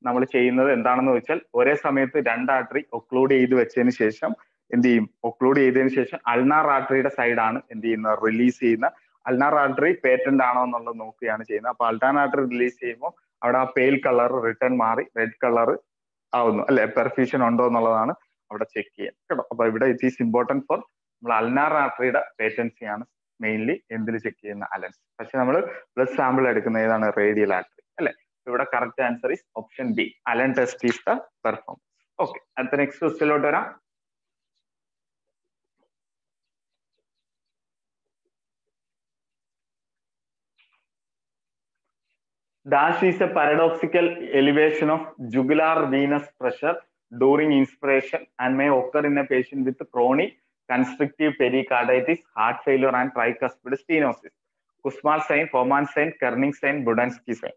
നമ്മൾ ചെയ്യുന്നത് എന്താണെന്ന് വെച്ചാൽ ഒരേ സമയത്ത് രണ്ട് ആർട്ടറി ഒക്ലൂഡ് ചെയ്ത് വെച്ചതിന് ശേഷം എന്ത് ചെയ്യും? ഒക്ലൂഡ് ചെയ്തതിന് ശേഷം അൾനാർ ആർട്ടറിയുടെ സൈഡാണ് എന്ത് ചെയ്യുന്നത്? റിലീസ് ചെയ്യുന്ന. അൾനാർ ആർട്ടറി പേറ്റന്റ് ആണോ എന്നുള്ളത് നോക്കുകയാണ് ചെയ്യുന്നത്. അപ്പൊ അൾനാർ ആർട്ടറി റിലീസ് ചെയ്യുമ്പോൾ അവിടെ ആ പെയിൽ കളർ റിട്ടേൺ മാറി റെഡ് കളർ ആവുന്നു അല്ലെ, പെർഫ്യൂഷൻ ഉണ്ടോ എന്നുള്ളതാണ് അവിടെ ചെക്ക് ചെയ്യാൻ കേട്ടോ. അപ്പൊ ഇവിടെ ഇറ്റ് ഈസ് ഇമ്പോർട്ടന്റ് ഫോർ നമ്മൾ അൾനാർ ആർട്ടറിയുടെ പേറ്റൻസിയാണ് മെയിൻലി എന്തിൽ ചെക്ക് ചെയ്യുന്ന അലൻസ്. പക്ഷെ നമ്മൾ ബ്ലഡ് സാമ്പിൾ എടുക്കുന്ന ഏതാണ്? റേഡിയൽ ആർട്ടറി അല്ലെ. ഇവിടെ correct answer is option D, Allen test is the performance. Okay, അടുത്ത നെക്സ്റ്റ് ക്വസ്റ്റ്യനിലോട്ട് വരാം. Dash is a paradoxical elevation of jugular venous pressure during inspiration and may occur in a patient with chronic constrictive pericarditis, heart failure and tricuspid stenosis. Kussmaul sign, Forman sign, Kerning sign, Budansky sign.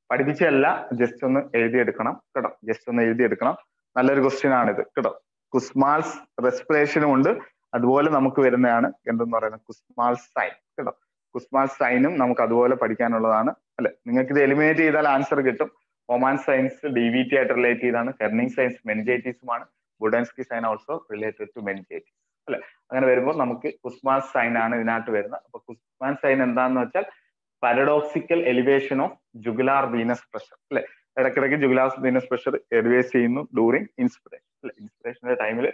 പഠിപ്പിച്ചല്ല, ജസ്റ്റ് ഒന്ന് എഴുതിയെടുക്കണം കേട്ടോ. Just ഒന്ന് എഴുതിയെടുക്കണം. നല്ലൊരു question ആണിത് കേട്ടോ. കുസ്മാൾസ് റെസ്പിറേഷനും ഉണ്ട്, അതുപോലെ നമുക്ക് വരുന്നതാണ് എന്തെന്ന് പറയുന്നത് കുസ്മാൾ സൈൻ കേട്ടോ. കുസ്മാൾ സൈനും നമുക്ക് അതുപോലെ പഠിക്കാനുള്ളതാണ് അല്ലെ. നിങ്ങൾക്ക് ഇത് എലിമിനേറ്റ് ചെയ്താൽ ആൻസർ കിട്ടും. Homans signs D V T ആയിട്ട് റിലേറ്റ് ചെയ്താണ്. കെർണിംഗ് സൈൻസ് മെനിഞ്ചൈറ്റിസുമാണ്. Brudzinski sign also related to meningitis അല്ലെ. അങ്ങനെ വരുമ്പോൾ നമുക്ക് കുസ്മാൾ സൈൻ ആണ് ഇതിനകത്ത് വരുന്നത്. അപ്പൊ കുസ്മാൾ സൈൻ എന്താണെന്ന് വെച്ചാൽ paradoxical elevation of jugular venous pressure അല്ലെ. ഇടയ്ക്കിടയ്ക്ക് ജുഗുലാർ വീനസ് പ്രഷർ എലിവേറ്റ് ചെയ്യുന്നു ഡ്യൂറിങ് ഇൻസ്പിറേഷൻ അല്ലെ. ഇൻസ്പിറേഷന്റെ ടൈമിൽ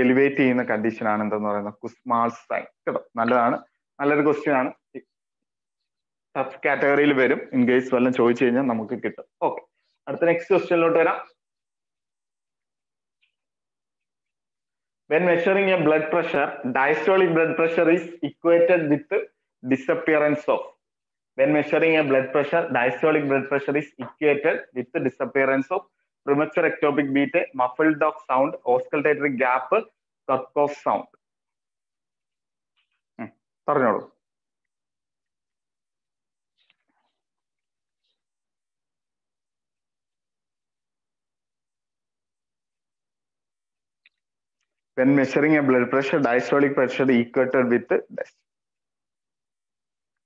എലിവേറ്റ് ചെയ്യുന്ന കണ്ടീഷൻ ആണ് എന്തെന്ന് പറയുന്നത് കുസ്മാൾ സൈൻ കേട്ടോ. നല്ലതാണ്, നല്ലൊരു ക്വസ്റ്റ്യൻ ആണ്. സബ് കാറ്റഗറിയിൽ വരും. ഇൻ കേസ് വല്ലതും ചോദിച്ചു കഴിഞ്ഞാൽ നമുക്ക് കിട്ടും. ഓക്കെ, അടുത്ത നെക്സ്റ്റ് ക്വസ്റ്റ്യനിലോട്ട് വരാം. When measuring a blood pressure, diastolic blood pressure is equated with disappearance of. When measuring a blood pressure, diastolic blood pressure is equated with the disappearance of premature ectopic beat, muffled dog sound, auscultatory gap, Kirchhoff sound. പറഞ്ഞോളൂ. when measuring a blood pressure, diastolic pressure equated with rest.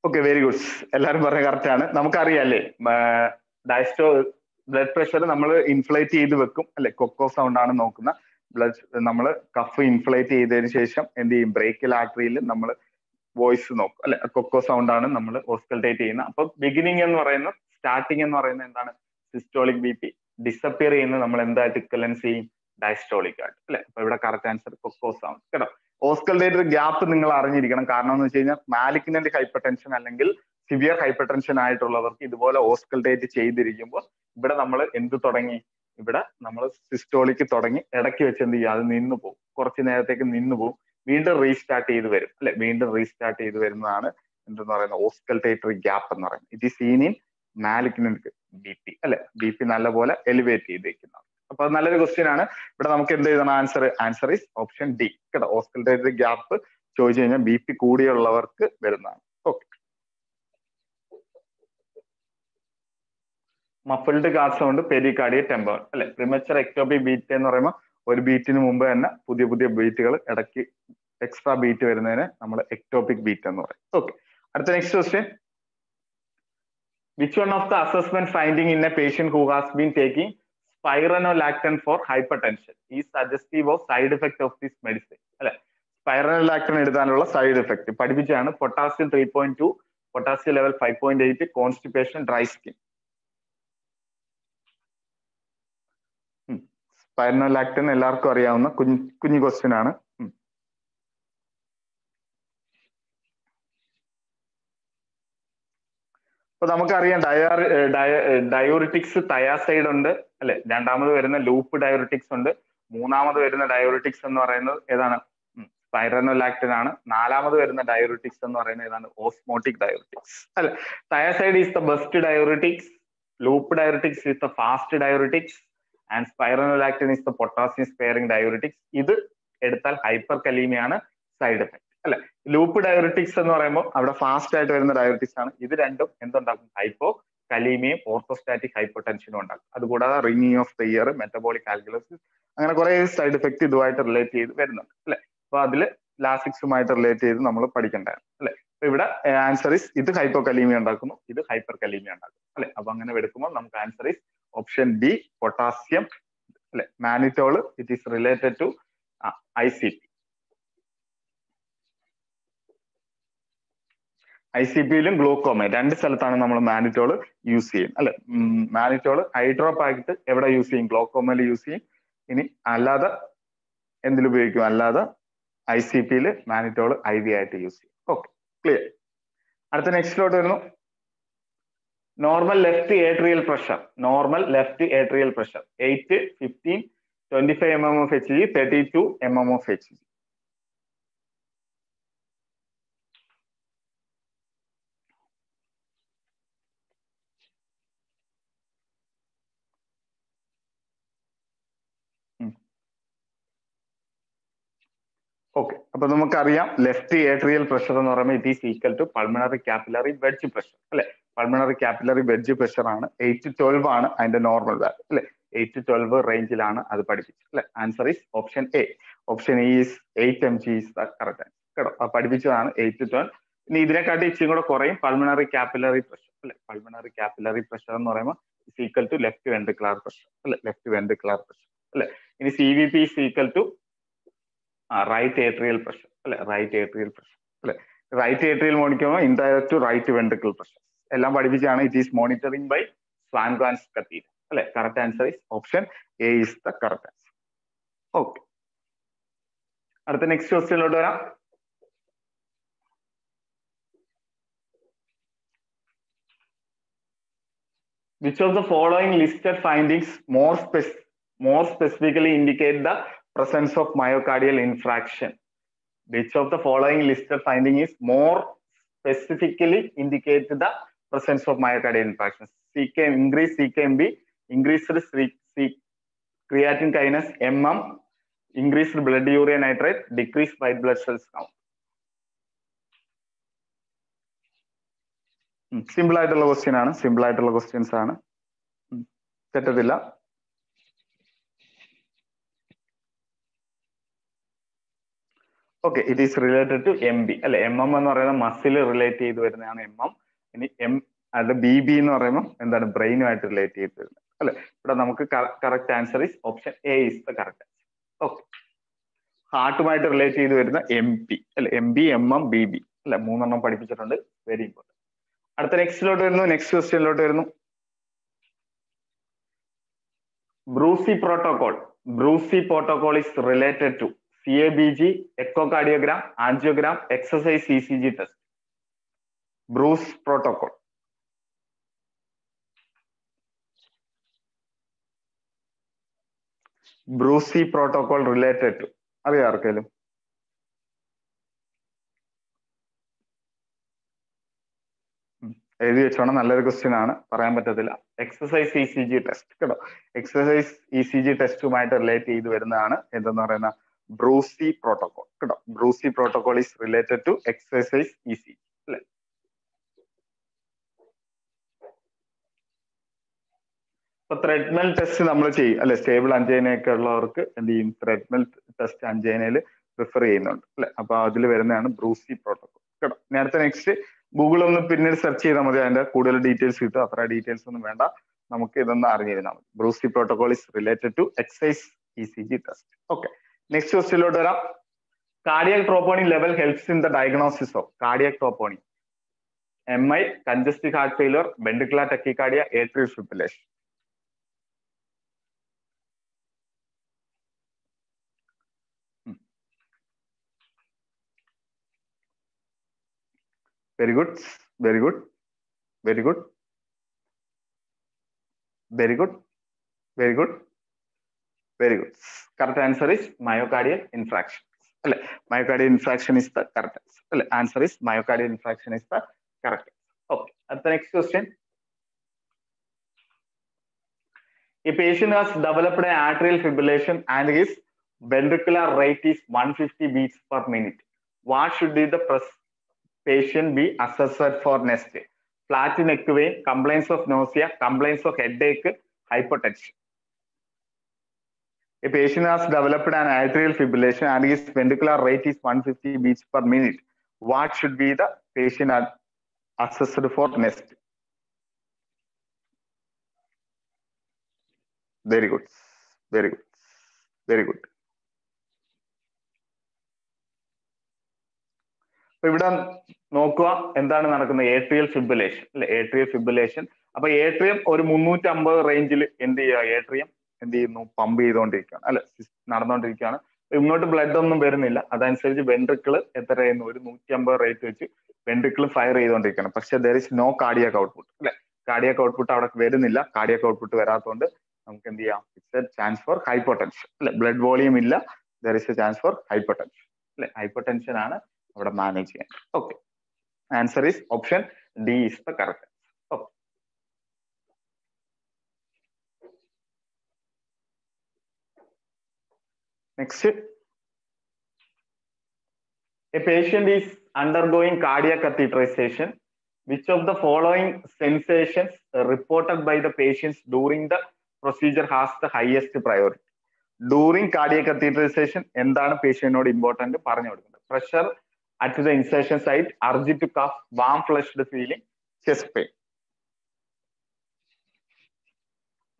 Okay, very good. എല്ലാവരും പറഞ്ഞ correct ആണ്. നമുക്കറിയാം അല്ലേ, blood pressure നമ്മൾ inflate ചെയ്ത് വെക്കും അല്ലെ, കൊക്കോ സൗണ്ട് ആണ് നോക്കുന്ന. നമ്മൾ കഫ് ഇൻഫ്ലേറ്റ് ചെയ്തതിനു ശേഷം എന്ത് ചെയ്യും, ബ്രേക്കിയൽ ആർട്ടറിയിൽ നമ്മൾ വോയിസ് നോക്കും അല്ലെ, കൊക്കോ സൗണ്ട് ആണ് നമ്മൾ ഓസ്കൾട്ടേറ്റ് ചെയ്യുന്നത്. അപ്പൊ ബിഗിനിങ് എന്ന് പറയുന്നത്, സ്റ്റാർട്ടിങ് എന്ന് പറയുന്നത് എന്താണ്, സിസ്റ്റോളിക് ബി പി. ഡിസപ്പിയർ ചെയ്യുന്നത് നമ്മൾ എന്തായിട്ട് ഇക്വലൻസ് ചെയ്യും, ഡയസ്റ്റോളിക് ആയിട്ട് അല്ലെ. അപ്പൊ ഇവിടെ കറക്റ്റ് ആൻസർ കൊക്കോ സൗണ്ട് കേട്ടോ. ഓസ്കൾട്ടേറ്റർ ഗ്യാപ്പ് നിങ്ങൾ അറിഞ്ഞിരിക്കണം. കാരണം എന്ന് വെച്ച് കഴിഞ്ഞാൽ മാലിഗ്നന്റ് ഹൈപ്പർ ടെൻഷൻ അല്ലെങ്കിൽ സിവിയർ ഹൈപ്പർ ടെൻഷൻ ആയിട്ടുള്ളവർക്ക് ഇതുപോലെ ഓസ്കൾട്ടേറ്റ് ചെയ്തിരിക്കുമ്പോൾ ഇവിടെ നമ്മൾ എന്ത് തുടങ്ങി, ഇവിടെ നമ്മൾ സിസ്റ്റോളിക്ക് തുടങ്ങി, ഇടയ്ക്ക് വെച്ച് എന്ത് ചെയ്യും, അത് നിന്നു പോകും, കുറച്ച് നേരത്തേക്ക് നിന്നു പോകും, വീണ്ടും റീസ്റ്റാർട്ട് ചെയ്ത് വരും അല്ലെ. വീണ്ടും റീസ്റ്റാർട്ട് ചെയ്ത് വരുന്നതാണ് എന്തെന്ന് പറയുന്നത്, ഓസ്കൾട്ടേറ്ററി ഗ്യാപ്പ് എന്ന് പറയുന്നത്. It is seen in malignant B P അല്ലെ. ബി പി നല്ലപോലെ എലിവേറ്റ് ചെയ്തിരിക്കുന്നത്. അപ്പൊ അത് നല്ലൊരു ക്വസ്റ്റ്യൻ ആണ്. ഇവിടെ നമുക്ക് എന്ത് എഴുതണം, ആൻസർ ഈസ് ഓപ്ഷൻ ഡി കേട്ടോ. ഓസ്കൾട്ടേറ്ററി ഗ്യാപ്പ് ചോദിച്ചു കഴിഞ്ഞാൽ ബി പി കൂടിയുള്ളവർക്ക് വരുന്നതാണ്. Okay. Muffled car sound, pericardial temper അല്ലെ. പ്രിമച്ചർ എക്ടോപിക് ബീറ്റ് എന്ന് പറയുമ്പോൾ ഒരു ബീറ്റിന് മുമ്പ് തന്നെ പുതിയ പുതിയ ബീറ്റുകൾ, ഇടയ്ക്ക് എക്സ്ട്രാ ബീറ്റ് വരുന്നതിന് നമ്മൾ എക്ടോപിക് ബീറ്റ് എന്ന് പറയും. ഓക്കെ. അടുത്ത next question, which one of the assessment finding in a patient who has been taking spironolactone for hypertension is suggestive of side effect of this medicine അല്ലെ. Spironolactone എടുത്താനുള്ള side effect പഠിപ്പിച്ചാണ്. Potassium 3.2, potassium level 5.8, constipation, dry skin. Spironolactone എല്ലാവർക്കും അറിയാവുന്ന കുഞ്ഞു question ആണ്. അപ്പൊ നമുക്കറിയാം diuretics thiazide ഉണ്ട് അല്ലെ. രണ്ടാമത് വരുന്ന ലൂപ്പ് ഡയോറിറ്റിക്സ് ഉണ്ട്. മൂന്നാമത് വരുന്ന ഡയോറിറ്റിക്സ് എന്ന് പറയുന്നത് ഏതാണ്, സ്പൈറനോലാക്ടൻ ആണ്. നാലാമത് വരുന്ന ഡയോറിറ്റിക്സ് എന്ന് പറയുന്നത് ഏതാണ്, ഓസ്മോട്ടിക് ഡയോറിറ്റിക്സ് അല്ലെ. Thiazide is the best diuretics, loop diuretics is the fast diuretics, and spironolactone is the potassium sparing diuretics. ഇത് എടുത്താൽ ഹൈപ്പർ കലീമിയാണ് സൈഡ് എഫക്ട് അല്ലെ. ലൂപ്പ് ഡയോറിറ്റിക്സ് എന്ന് പറയുമ്പോൾ അവിടെ ഫാസ്റ്റ് ആയിട്ട് വരുന്ന ഡയോറിറ്റിക്സ് ആണ്. ഇത് രണ്ടും എന്തുണ്ടാക്കും, ഹൈപ്പോ കലീമിയും ഓർത്തോസ്റ്റാറ്റിക് ഹൈപ്പർ ടെൻഷനും ഉണ്ടാക്കും. അതുകൂടാതെ ringing of the year, metabolic alkalosis, അങ്ങനെ കുറെ സൈഡ് എഫക്ട് ഇതുമായിട്ട് റിലേറ്റ് ചെയ്ത് വരുന്നുണ്ട് അല്ലെ. അപ്പൊ അതില് ലാസിക്സുമായിട്ട് റിലേറ്റ് ചെയ്ത് നമ്മൾ പഠിക്കേണ്ടതാണ് അല്ലെ. അപ്പൊ ഇവിടെ ആൻസർ ഇസ്, ഇത് ഹൈപ്പോ കലീമിയ ഉണ്ടാക്കുന്നു, ഇത് ഹൈപ്പർ കലീമിയ ഉണ്ടാക്കും അല്ലെ. അപ്പൊ അങ്ങനെ എടുക്കുമ്പോൾ നമുക്ക് answer is option D, potassium അല്ലെ. Mannitol it is related to ICP. ICPയിലും ഗ്ലൂക്കോമ രണ്ട് സ്ഥലത്താണ് നമ്മൾ മാനിറ്റോൾ യൂസ് ചെയ്യും അല്ലെ. മാനിറ്റോൾ ഹൈഡ്രോപ്പ് ആയിട്ട് എവിടെ യൂസ് ചെയ്യും, ഗ്ലോക്കോമയിൽ യൂസ് ചെയ്യും. ഇനി അല്ലാതെ എന്തിൽ ഉപയോഗിക്കും, അല്ലാതെ ICPയിൽ മാനിറ്റോൾ IV ആയിട്ട് യൂസ് ചെയ്യും. Okay, clear. അടുത്ത നെക്സ്റ്റിലോട്ട് വരുന്നു. Normal left atrial pressure, 8, 15, 25 mm of Hg, 32 mm of Hg. Okay, അപ്പൊ നമുക്കറിയാം ലെഫ്റ്റ് ഏട്രിയൽ പ്രഷർ എന്ന് പറയുമ്പോൾ it is equal to pulmonary capillary wedge pressure അല്ലെ. പൾമണറി കാപ്പിലറി വെഡ്ജ് പ്രഷർ ആണ്. 8 to 12 ആണ് അതിന്റെ നോർമൽ വാല്യൂ അല്ലെ. 8 to 12 റേഞ്ചിലാണ് അത് പഠിപ്പിച്ചത് അല്ലെ. Answer is option A. Option A is 8 mg is the correct answer കേട്ടോ. പഠിപ്പിച്ചതാണ് 8 to 12. ഇനി ഇതിനെക്കാട്ടി ഇച്ചിരി കൂടെ കുറയും, പൾമണറി കാപ്പിലറി പ്രഷർ അല്ലെ. പൾമണറി കാപ്പിലറി പ്രഷർ എന്ന് പറയുമ്പോൾ is equal to left ventricular pressure അല്ലെ. ലെഫ്റ്റ് വെൻട്രിക്കുലർ പ്രഷർ അല്ലെ. ഇനി CVP is equal to right atrial pressure അല്ലെ. റൈറ്റ് ഏട്രിയൽ പ്രഷർ അല്ലെ. റൈറ്റ് ഏട്രിയൽ മോണിക്കുമ്പോൾ indirect to right ventricle pressure എല്ലാം പഠിപ്പിച്ചാണ്. It is monitoring by Swan Ganz catheter അല്ലെ. Correct answer is option A is the correct answer. Okay, അടുത്ത next ക്വസ്റ്റ്യനിലോട്ട് വരാം. Which of the following listed findings more specifically indicate the presence of myocardial infarction? Which of the following listed finding is more specifically indicate the presence of myocardial infarction? Increased CKMB, increased creatine kinase, increased blood urea nitrate, decreased white blood cells count. Simple ആയിട്ടുള്ള question ആണ്. Simple ആയിട്ടുള്ള questions ആണ്, തെറ്റത്തില്ല. Okay, it is related to MB അല്ലെ. MM എന്ന് പറയുന്ന muscle relate ചെയ്ത് വരുന്നതാണ് MM. ഇനി അത് BB എന്ന് പറയുമ്പോൾ എന്താണ്, ബ്രെയിനുമായിട്ട് റിലേറ്റ് ചെയ്ത് വരുന്നത് അല്ലെ. ഇവിടെ നമുക്ക് correct answer is option A is the correct answer. Okay, ഹാർട്ടുമായിട്ട് റിലേറ്റ് ചെയ്ത് വരുന്ന MP അല്ലെ, MB MM BB അല്ലെ, 3 എണ്ണം പഠിപ്പിച്ചിട്ടുണ്ട്. Very important. അടുത്ത നെക്സ്റ്റിലോട്ട് വരുന്നു, നെക്സ്റ്റ് ക്വസ്റ്റ്യനിലോട്ട് വരുന്നു. Brucei protocol. Brucei protocol is related to CABG, echocardiogram, angiogram, exercise ECG test. Bruce protocol. Bruce protocol related to അറിയാം ആർക്കെങ്കിലും? എഴുതി വെച്ചോണം, നല്ലൊരു ക്വസ്റ്റ്യൻ ആണ്, പറയാൻ പറ്റത്തില്ല. എക്സസൈസ് ECG ടെസ്റ്റ് കേട്ടോ. എക്സസൈസ് ECG ടെസ്റ്റുമായിട്ട് റിലേറ്റ് ചെയ്ത് വരുന്നതാണ് എന്തെന്ന് പറയുന്ന ബ്രൂസി പ്രോട്ടോകോൾ കേട്ടോ. Bruce protocol is related to exercise ECG അല്ലെ. ഇപ്പൊ ത്രെഡ്മിൽ ടെസ്റ്റ് നമ്മൾ ചെയ്യും അല്ലെ, സ്റ്റേബിൾ അഞ്ചൈനയൊക്കെ ഉള്ളവർക്ക് എന്ത് ചെയ്യും, ത്രെഡ്മിൽ ടെസ്റ്റ് അഞ്ചൈനയിൽ പ്രിഫർ ചെയ്യുന്നുണ്ട് അല്ലെ. അപ്പൊ അതിൽ വരുന്നതാണ് ബ്രൂസി പ്രോട്ടോകോൾ കേട്ടോ. നേരത്തെ നെക്സ്റ്റ് ഗൂഗിൾ ഒന്ന് പിന്നീട് സെർച്ച് ചെയ്താൽ മതി, അതിന്റെ കൂടുതൽ ഡീറ്റെയിൽസ് കിട്ടും. അത്ര ഡീറ്റെയിൽസ് ഒന്നും വേണ്ട, നമുക്ക് ഇതൊന്ന് അറിഞ്ഞിരുന്നാൽ മതി. Bruce protocol is related to exercise ECG test. Okay, next ക്വസ്റ്റ്യനിലോട്ട് വരാം. Cardiac troponin level helps in the diagnosis of cardiac troponin. MI, congestive heart failure, ventricular tachycardia, atrial fibrillation. Very good, very good, very good, very good, very good, very good. Correct answer is myocardial infarction. Myocardial infarction is the correct answer. Answer is myocardial infarction is the correct answer. Okay, at the next question. A patient has developed an atrial fibrillation and his ventricular rate is 150 beats per minute. What should be the patient be assessed for next? Flat neck vein, complaints of nausea, complaints of headache, hypotension. A patient has developed an atrial fibrillation and his ventricular rate is 150 beats per minute. What should be the patient assessed for next? Very good, very good, very good. ഇവിടെ നോക്കുക എന്താണ് നടക്കുന്നത്, atrial fibrillation അല്ലെ, atrial fibrillation. അപ്പൊ atrium ഒരു 350 റേഞ്ചിൽ എന്ത് ചെയ്യുക, ഏട്രിയം എന്ത് ചെയ്യുന്നു, പമ്പ് ചെയ്തുകൊണ്ടിരിക്കുകയാണ് അല്ലെ, നടന്നുകൊണ്ടിരിക്കുകയാണ്. ഇങ്ങോട്ട് ബ്ലഡ് ഒന്നും വരുന്നില്ല, അതനുസരിച്ച് വെൻട്രിക്കിൾ എത്ര ചെയ്യുന്നു, ഒരു 150 റേറ്റ് വെച്ച് വെൻട്രിക്കിൾ ഫയർ ചെയ്തുകൊണ്ടിരിക്കുകയാണ്. പക്ഷെ there is no cardiac output അല്ലെ, കാർഡിയാക് ഔട്ട്പുട്ട് അവിടെ വരുന്നില്ല. കാർഡിയാക് ഔട്ട്പുട്ട് വരാത്തതുകൊണ്ട് നമുക്ക് എന്ത് ചെയ്യാം, it's a chance for hypotension അല്ലെ. ബ്ലഡ് വോളിയം ഇല്ല, there is a chance for hypotension അല്ലെ. ഹൈപ്പോടെൻഷൻ ആണ് അവിടെ മാനേജ് ചെയ്യാൻ. Okay, answer is option D is the correct answer. Okay, next. A patient is undergoing cardiac catheterization. Which of the following sensations reported by the patients during the procedure has the highest priority? During cardiac catheterization എന്താണ് പേഷ്യന്റിനോട് important പറഞ്ഞു കൊടുക്കുന്നത്? Pressure at the insertion site, urge to cough, warm flushed feeling, chest pain.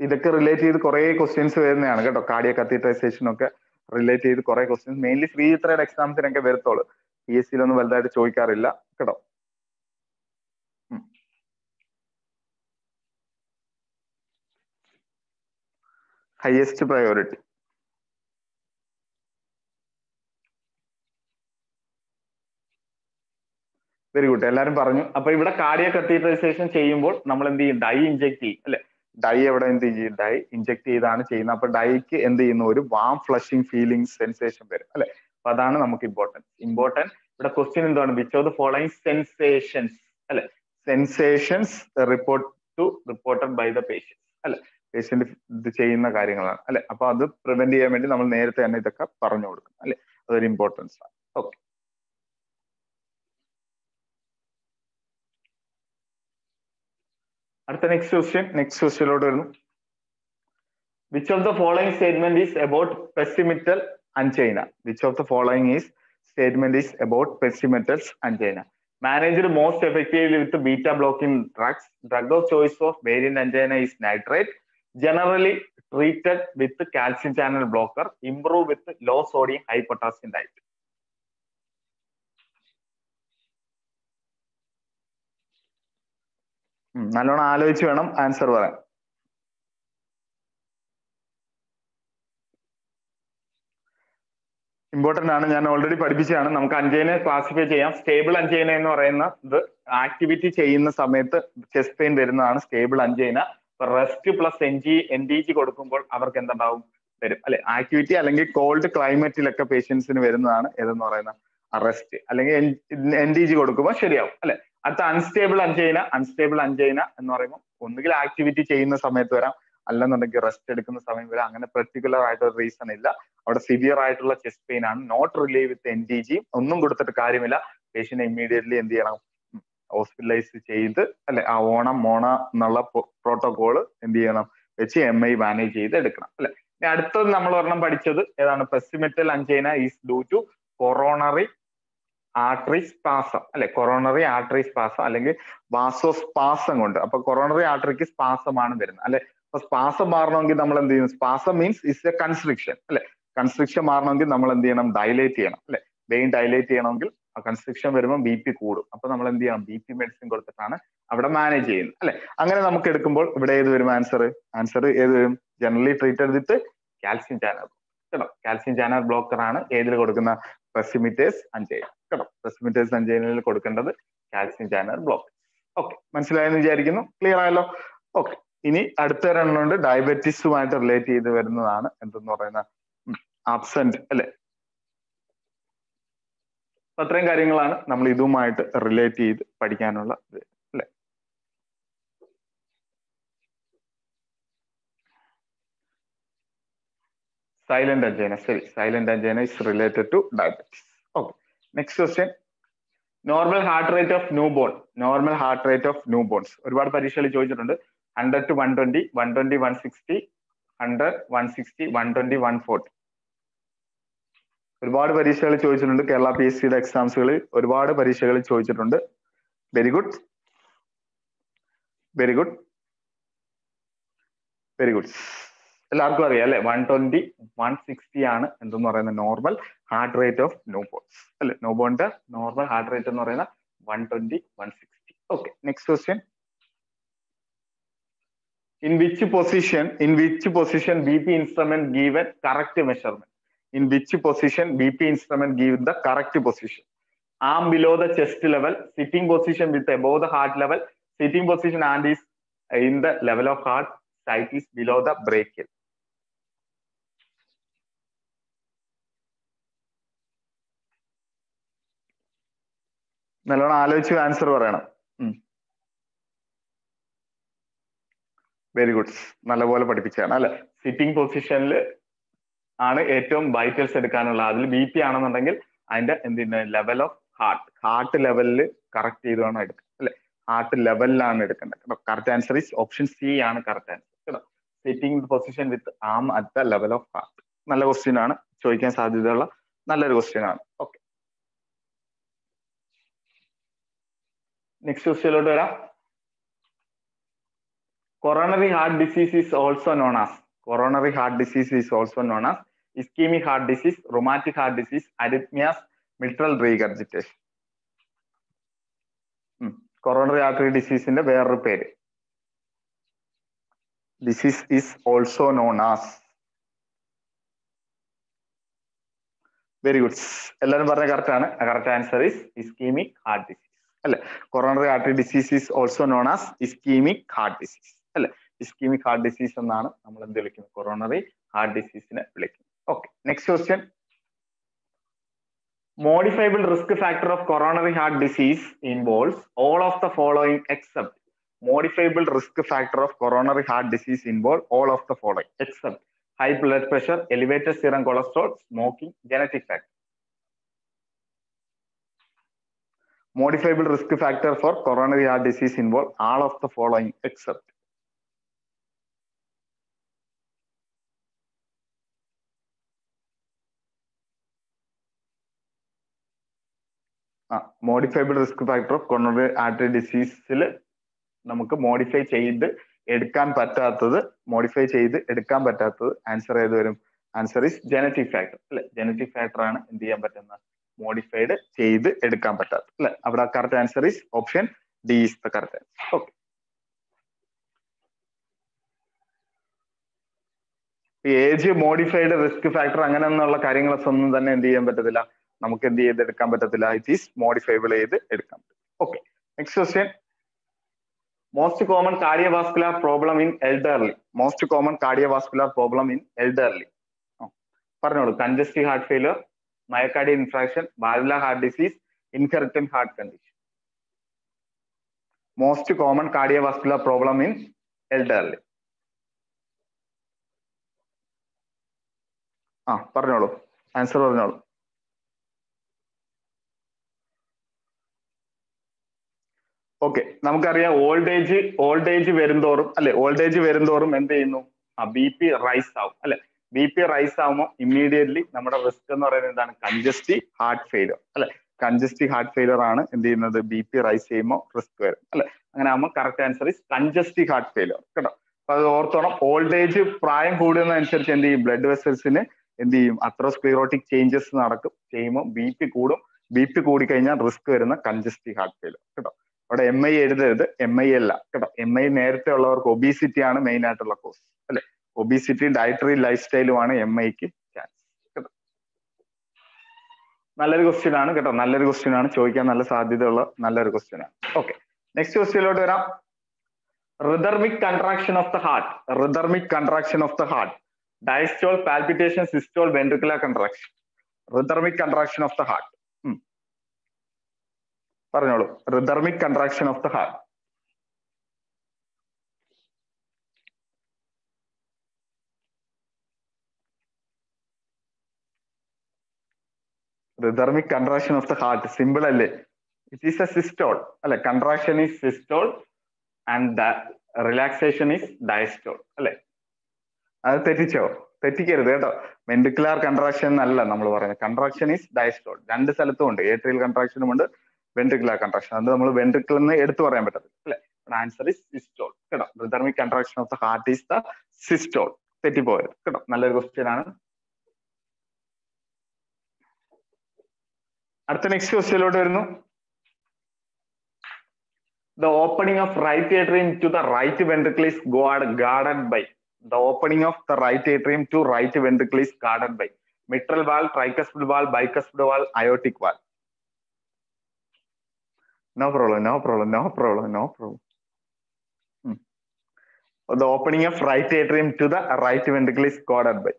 ഇതൊക്കെ relate ചെയ്ത് കുറെ questions വരുന്നതാണ് കേട്ടോ. Cardiac catheterisation ഒക്കെ relate ചെയ്ത് കുറെ ക്വസ്റ്റ്യൻസ് മെയിൻലി ശ്രീചിത്രയുടെ എക്സാംസിനൊക്കെ വരത്തോളൂ, PSCയിലൊന്നും വലുതായിട്ട് ചോദിക്കാറില്ല കേട്ടോ. Highest priority. വെരി ഗുഡ്, എല്ലാവരും പറഞ്ഞു. അപ്പൊ ഇവിടെ കാർഡിയക് കത്തീറ്ററൈസേഷൻ ചെയ്യുമ്പോൾ നമ്മൾ എന്ത് ചെയ്യും, ഡൈ ഇഞ്ചെക്ട് ചെയ്യും അല്ലെ. ഡൈ എവിടെ എന്ത് ചെയ്യും, ഡൈ ഇഞ്ചെക്ട് ചെയ്താണ് ചെയ്യുന്നത്. അപ്പൊ ഡൈക്ക് എന്ത് ചെയ്യുന്നു, ഒരു വാം ഫ്ലഷിംഗ് ഫീലിംഗ് സെൻസേഷൻ വരും അല്ലെ. അപ്പൊ അതാണ് നമുക്ക് ഇമ്പോർട്ടന്റ്. ഇവിടെ ക്വസ്റ്റ്യൻ എന്താണ്, which of the following sensations അല്ലെ, sensations reported by the patient അല്ലെ. പേഷ്യന്റ് ഇത് ചെയ്യുന്ന കാര്യങ്ങളാണ് അല്ലെ. അപ്പൊ അത് പ്രിവെന്റ് ചെയ്യാൻ വേണ്ടി നമ്മൾ നേരത്തെ തന്നെ ഇതൊക്കെ പറഞ്ഞു കൊടുക്കണം അല്ലെ. അതൊരു ഇമ്പോർട്ടൻസ് ആണ്. ഓക്കെ, അടുത്ത നെക്സ്റ്റ് ക്വസ്റ്റ്യനിലോട്ട് വരുന്നു. Which of the following statement is about pesimetal angina? Which of the following is statement is about pessimetals angina. Managed most effectively with beta blocking drugs. Drug of choice of variant angina is nitrate. Generally treated with calcium channel blocker. Improve with low sodium, high potassium diet. നല്ലോണം ആലോചിച്ച് വേണം answer പറയാൻ. Important ആണ്, ഞാൻ already പഠിപ്പിച്ചതാണ്. നമുക്ക് അഞ്ചൈനെ classify ചെയ്യാം. Stable അഞ്ചൈന എന്ന് പറയുന്നത് ആക്ടിവിറ്റി ചെയ്യുന്ന സമയത്ത് ചെസ്റ്റ് പെയിൻ വരുന്നതാണ് സ്റ്റേബിൾ അഞ്ചൈന. റെസ്റ്റ് പ്ലസ് NDG കൊടുക്കുമ്പോൾ അവർക്ക് എന്തുണ്ടാവും, വരും അല്ലെ. ആക്ടിവിറ്റി അല്ലെങ്കിൽ കോൾഡ് ക്ലൈമറ്റിലൊക്കെ പേഷ്യൻസിന് വരുന്നതാണ് ഏതെന്ന് പറയുന്ന റെസ്റ്റ് അല്ലെങ്കിൽ NDG കൊടുക്കുമ്പോൾ ശരിയാവും അല്ലെ. അടുത്ത അൺസ്റ്റേബിൾ അഞ്ചൈന. അൺസ്റ്റേബിൾ അഞ്ചൈന എന്ന് പറയുമ്പോൾ ഒന്നുകിൽ ആക്ടിവിറ്റി ചെയ്യുന്ന സമയത്ത് വരാം, അല്ലെന്നുണ്ടെങ്കിൽ റെസ്റ്റ് എടുക്കുന്ന സമയം വരാം. അങ്ങനെ പെർട്ടിക്കുലർ ആയിട്ട് ഒരു റീസൺ ഇല്ല. അവിടെ സിവിയർ ആയിട്ടുള്ള ചെസ്റ്റ് പെയിൻ ആണ്, നോട്ട് റിലീവ് വിത്ത് NDG. ഒന്നും കൊടുത്തിട്ട് കാര്യമില്ല. പേഷ്യന്റ് ഇമ്മീഡിയറ്റ്ലി എന്ത് ചെയ്യണം, ഹോസ്പിറ്റലൈസ് ചെയ്ത് അല്ലെ ആ മോണ എന്നുള്ള പ്രോട്ടോകോൾ എന്ത് ചെയ്യണം വെച്ച് MI മാനേജ് ചെയ്ത് എടുക്കണം അല്ലെ. ഇനി അടുത്തത് നമ്മൾ ഒരെണ്ണം പഠിച്ചത് ഏതാണ്, Prinzmetal angina is due to coronary artery spasm അല്ലെ. കൊറോണറി ആർട്ടറി സ്പാസം അല്ലെങ്കിൽ വാസോസ്പാസം കൊണ്ട്. അപ്പൊ കൊറോണറി ആർട്ടറിക്ക് സ്പാസമാണ് വരുന്നത് അല്ലെ. അപ്പൊ സ്പാസം മാറണമെങ്കിൽ നമ്മൾ എന്ത് ചെയ്യും, spasm means is A constriction അല്ലെ. കൺസ്ട്രിക്ഷൻ മാറണമെങ്കിൽ നമ്മൾ എന്ത് ചെയ്യണം, ഡയലേറ്റ് ചെയ്യണം അല്ലെ. വെയിൻ ഡയലേറ്റ് ചെയ്യണമെങ്കിൽ കൺസ്ട്രിക്ഷൻ വരുമ്പോൾ BP കൂടും. അപ്പൊ നമ്മൾ എന്ത് ചെയ്യണം, BP മെഡിസിൻ കൊടുത്തിട്ടാണ് അവിടെ മാനേജ് ചെയ്യുന്നത് അല്ലെ. അങ്ങനെ നമുക്ക് എടുക്കുമ്പോൾ ഇവിടെ ഏത് വരും ആൻസർ ഏത് വരും, generally treated with calcium channel കേട്ടോ. കാൽസ്യം ചാനൽ ബ്ലോക്കർ ആണ് ഏതിൽ കൊടുക്കുന്ന, പെസിമിറ്റേസ് അഞ്ചൈന കേട്ടോ. പെസിമിറ്റേസ് അഞ്ചൈനയിൽ കൊടുക്കേണ്ടത് കാൽസ്യം ചാനൽ ബ്ലോക്കർ. ഓക്കെ, മനസ്സിലായെന്ന് വിചാരിക്കുന്നു. ക്ലിയർ ആയല്ലോ. ഓക്കെ, ഇനി അടുത്ത ഒരെണ്ണമുണ്ട് ഡയബറ്റീസുമായിട്ട് റിലേറ്റ് ചെയ്ത് വരുന്നതാണ് എന്തെന്ന് പറയുന്ന ആബ്സെന്റ് അല്ലെ. അത്രയും കാര്യങ്ങളാണ് നമ്മൾ ഇതുമായിട്ട് റിലേറ്റ് ചെയ്ത് പഠിക്കാനുള്ള അല്ലെ. സൈലന്റ് അഞ്ചൈന, ശരി. Silent angina is related to diabetes. Okay, next question. Normal heart rate of newborn. Normal heart rate of newborns ഒരുപാട് പരീക്ഷകളിൽ ചോദിച്ചിട്ടുണ്ട്. 100 to 120, 120, 160, 100, 160, 120, 140. ഒരുപാട് പരീക്ഷകളിൽ ചോദിച്ചിട്ടുണ്ട്. കേരള PSCയുടെ എക്സാംസുകളിൽ ഒരുപാട് പരീക്ഷകളിൽ ചോദിച്ചിട്ടുണ്ട്. Very good, very good, very good. എല്ലാവർക്കും അറിയാം അല്ലെ. 120, 160 ആണ് എന്തെന്ന് പറയുന്നത് normal heart rate of newborns അല്ലെ. ന്യൂ ബോണിന്റെ നോർമൽ ഹാർട്ട് റേറ്റ് എന്ന് പറയുന്ന 120, 160. Okay, next question. In which position BP instrument given correct measurement? In which position BP instrument give the correct position? Arm below the chest level, sitting position with above the heart level, sitting position and is in the level of heart, sight is below the brachial. നല്ലോണം ആലോചിച്ച് answer പറയണം. Very good, നല്ലപോലെ പഠിപ്പിച്ചാണ് അല്ലെ. Sitting പൊസിഷനിൽ ആണ് ഏറ്റവും vitals എടുക്കാനുള്ള. അതിൽ BP ആണെന്നുണ്ടെങ്കിൽ അതിന്റെ എന്തിന്റെ ലെവൽ ഓഫ് ഹാർട്ട് ലെവലിൽ കറക്റ്റ് ചെയ്ത് വേണം എടുക്കാൻ അല്ലെ. ഹാർട്ട് ലെവലിലാണ് എടുക്കേണ്ടത് കേട്ടോ. Correct answer is option C ആണ് കറക്റ്റ് ആൻസർ കേട്ടോ. Sitting position with arm at the level of heart. നല്ല ക്വസ്റ്റ്യൻ ആണ്, ചോദിക്കാൻ സാധ്യതയുള്ള നല്ലൊരു ക്വസ്റ്റ്യൻ ആണ്. ഓക്കെ, നെക്സ്റ്റ് ക്വസ്റ്റ്യനിലോട്ട് വരാം. Coronary heart disease is also known as ischemic heart disease, rheumatic heart disease, arrhythmias, mitral regurgitation. Coronary artery disease in the വേറൊരു പേര്. Disease is also known as. Very good. എല്ലാവരും പറഞ്ഞ correct ആണ്. Correct answer is ischemic heart disease അല്ലെ. Coronary artery disease is also known as ischemic heart disease അല്ലെ. Ischemic heart disease എന്നാണ് നമ്മൾ എന്ത് വിളിക്കുന്നത്, കൊറോണറി ഹാർട്ട് ഡിസീസിനെ വിളിക്കുന്നത്. Okay, next question. Modifiable risk factor of coronary heart disease involves all of the following except. Modifiable risk factor of coronary heart disease involve all of the following except high blood pressure, elevated serum cholesterol, smoking, genetic factor. Modifiable risk factor for coronary heart disease involve all of the following except. Modifiable risk factor of coronary artery ഡിസീസിൽ നമുക്ക് modify ചെയ്ത് എടുക്കാൻ പറ്റാത്തത് answer ഏത് വരും? Answer is genetic factor അല്ലെ. Genetic factor ആണ് എന്ത് ചെയ്യാൻ പറ്റുന്നത്? മോഡിഫൈഡ് ചെയ്ത് എടുക്കാൻ പറ്റാത്തത് അല്ലെ. അവിടെ correct answer is option D is the correct answer. Okay, age modified risk factor അങ്ങനെയുള്ള കാര്യങ്ങളൊക്കെ ഒന്നും തന്നെ എന്ത് ചെയ്യാൻ പറ്റത്തില്ല, നമുക്ക് എന്ത് ചെയ്തെടുക്കാൻ പറ്റത്തില്ല. ഇറ്റ് ഈസ് മോഡിഫൈബിൾ ചെയ്ത് എടുക്കാൻ പറ്റും. Okay, next question. Most common cardiovascular problem in elderly. Most common cardiovascular problem in elderly. പറഞ്ഞോളൂ. Congestive heart failure, myocardial infarction, valvular heart disease, inherited heart condition. Most common cardiovascular problem in elderly. പറഞ്ഞോളൂ, answer പറഞ്ഞോളൂ. Okay, നമുക്കറിയാം old age വരുന്തോറും അല്ലെ, old age വരുന്തോറും എന്ത് ചെയ്യുന്നു? B P raise ആവും അല്ലെ. ബി പി റൈസ് ആവുമ്പോൾ ഇമ്മീഡിയറ്റ്ലി നമ്മുടെ റിസ്ക് എന്ന് പറയുന്നത് എന്താണ്? കൺജസ്റ്റീവ് ഹാർട്ട് ഫെയിലിയർ അല്ലെ. കൺജസ്റ്റീവ് ഹാർട്ട് ഫെയിലിയർ ആണ് എന്ത് ചെയ്യുന്നത്? ബി പി റൈസ് ചെയ്യുമ്പോൾ റിസ്ക് വരും അല്ലെ. അങ്ങനെ ആകുമ്പോൾ correct answer is congestive heart failure കേട്ടോ. അപ്പൊ അത് ഓർത്തോണം. ഓൾഡ് ഏജ് പ്രായം കൂടുന്നതനുസരിച്ച് എന്ത് ചെയ്യും? ബ്ലഡ് വെസൽസിന് എന്ത് ചെയ്യും? അത്രോസ്ക്ലീറോട്ടിക് ചേഞ്ചസ് ചെയ്യുമ്പോൾ ബി പി കൂടും. ബി പി കൂടി കഴിഞ്ഞാൽ റിസ്ക് വരുന്ന കൺജസ്റ്റീവ് ഹാർട്ട് ഫെയിലിയർ കേട്ടോ. അവിടെ എം ഐ എഴുതരുത്, എം ഐ അല്ല കേട്ടോ. എം ഐ നേരത്തെ ഉള്ളവർക്ക് ഒബീസിറ്റി ആണ് മെയിൻ ആയിട്ടുള്ള കോസ് അല്ലെ. ഒബീസിറ്റി ഡയറ്ററി ലൈഫ് സ്റ്റൈലുമാണ് എം ഐക്ക് ചാൻസ് കേട്ടോ. നല്ലൊരു ക്വസ്റ്റ്യൻ ആണ് കേട്ടോ. നല്ലൊരു ക്വസ്റ്റ്യൻ ആണ്, ചോദിക്കാൻ നല്ല സാധ്യതയുള്ള നല്ലൊരു ക്വസ്റ്റ്യൻ ആണ്. ഓക്കെ, നെക്സ്റ്റ് ക്വസ്റ്റ്യനിലോട്ട് വരാം. Rhythmic contraction of the heart. Rhythmic contraction of the heart. Diastole, palpitation, systole, ventricular contraction. Rhythmic contraction of the heart. പറഞ്ഞോളൂ. Rhythmic contraction of the heart. Rhythmic contraction of the heart simple അല്ലേ? It is a systole അല്ലെ. Contraction is systole and relaxation is diastole അല്ലെ. അത് തെറ്റിച്ചോ? തെറ്റിക്കരുത് കേട്ടോ. Ventricular contraction എന്നല്ല നമ്മൾ പറയുന്നത്. Contraction is diastole. രണ്ട് സ്ഥലത്തും ഉണ്ട്. ഏട്രിയൽ കൺട്രാക്ഷനും ഉണ്ട്, വെൻട്രിക്കുലാർ കൺട്രാക്ഷൻ. അത് നമ്മൾ വെൻട്രിക്കിൾ എന്ന് എടുത്തു പറയാൻ പറ്റത്തില്ല അല്ലെ. ആൻസർ ഈസ് സിസ്റ്റോൾ കേട്ടോ. Rhythmic contraction of the heart is the systole. തെറ്റിപ്പോയത് കേട്ടോ. നല്ലൊരു ക്വസ്റ്റ്യൻ ആണ്. അടുത്ത നെക്സ്റ്റ് ക്വസ്റ്റ്യനിലോട്ട് വരുന്നു. The opening of right atrium to the right ventricle is guarded by. The opening of the right atrium to right ventricle is guarded by mitral valve, tricuspid valve, bicuspid valve, aortic valve. No problem. The opening of right atrium to the right ventricle is guarded by.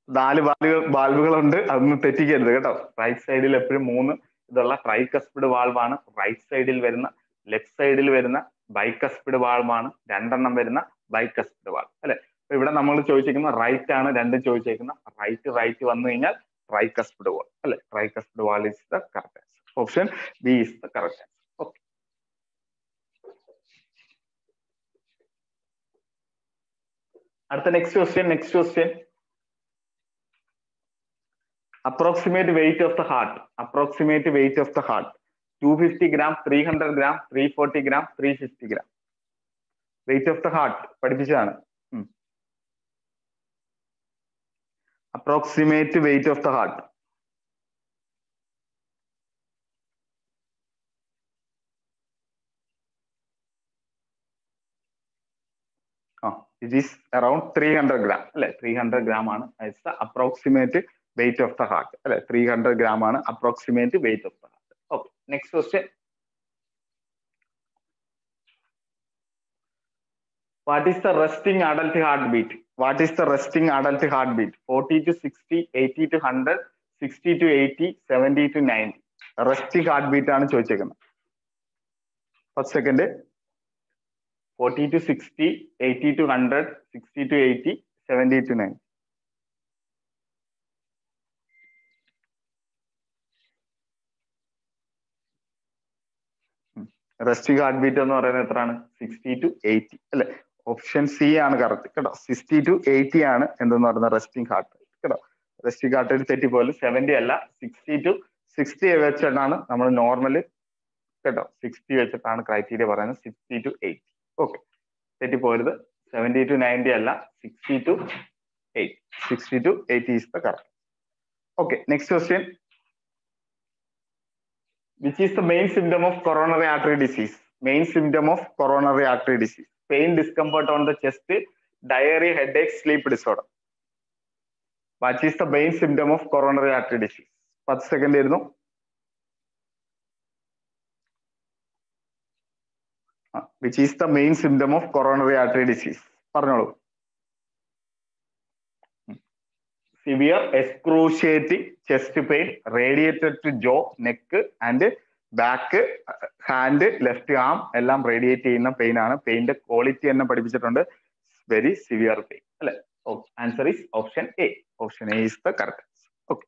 4 വാൽവുകളുണ്ട്, അതൊന്നും തെറ്റിക്കരുത് കേട്ടോ. Right സൈഡിൽ എപ്പോഴും 3 ഇതുള്ള tricuspid വാൾവാണ് right സൈഡിൽ വരുന്ന. Left സൈഡിൽ വരുന്ന bicuspid വാൾവാണ് 2 വരുന്ന ബൈകസ്പിഡ് വാൾവ് അല്ലെ. അപ്പൊ ഇവിടെ നമ്മൾ ചോദിച്ചിരിക്കുന്ന റൈറ്റ് ആണ്, രണ്ടും ചോദിച്ചേക്കുന്ന റൈറ്റ് വന്നു കഴിഞ്ഞാൽ ട്രൈകസ്പിഡ് വാൾ അല്ലെ. Tricuspid valve is the correct answer. Option B is the correct answer. Okay, അടുത്ത next question. Approximate weight of the heart. 250 gram, 300 gram, 340 gram, 350 gram. Weight of the heart പഠിപ്പിച്ചതാണ്. Approximate weight of the heart. It is around 300 gram അല്ലെ. 300 gram ആണ്. It's the approximate weight of the heart അല്ലെ. 300 gram ആണ് approximate weight of the heart. Okay, next question. What is the resting adult heartbeat? 40 to 60, 80 to 100, 60 to 80, 70 to 90. Resting heartbeat ആണ് ചോദിച്ചേക്കുന്നത്. First second. 40 to 60, 80 to 100, 60 to 80, 70 to 90. Resting heart beat എന്ന് പറയുന്നത് എത്രയാണ്? 60 to 80 അല്ലെ. Option C ആണ് correct കേട്ടോ. 60 to 80 ആണ് എന്തെന്ന് പറയുന്നത് റെസ്റ്റിംഗ് ഹാർട്ട് ബീറ്റ് കേട്ടോ. റെസ്റ്റിക് ആർട്ടറി തെറ്റിപ്പോലും 70 അല്ല 60 to 60 വെച്ചിട്ടാണ് നമ്മൾ നോർമൽ കേട്ടോ 60 വെച്ചിട്ടാണ് ക്രൈറ്റീരിയ പറയുന്നത് 60 to 80. ഓക്കെ, തെറ്റിപ്പോരുത്. 70 to 90 അല്ല 60 to 80. 60 to 80 is the correct. Okay, next question. Which is the main symptom of coronary artery disease? Main symptom of coronary artery disease. Pain, discomfort on the chest, diarrhea, headache, sleep disorder. What is the main symptom of coronary artery disease? 10 second ആയിരുന്നു. Which is the main symptom of coronary artery disease? പറഞ്ഞോളൂ. Severe excruciating chest pain radiated to jaw, neck and back, hand, left arm എല്ലാം radiate ചെയ്യുന്ന pain ആണ്. പെയിന്റെ quality തന്നെ പഠിപ്പിച്ചിട്ടുണ്ട്. Very severe pain അല്ലെ? Answer is option A. Option A is the correct. Okay,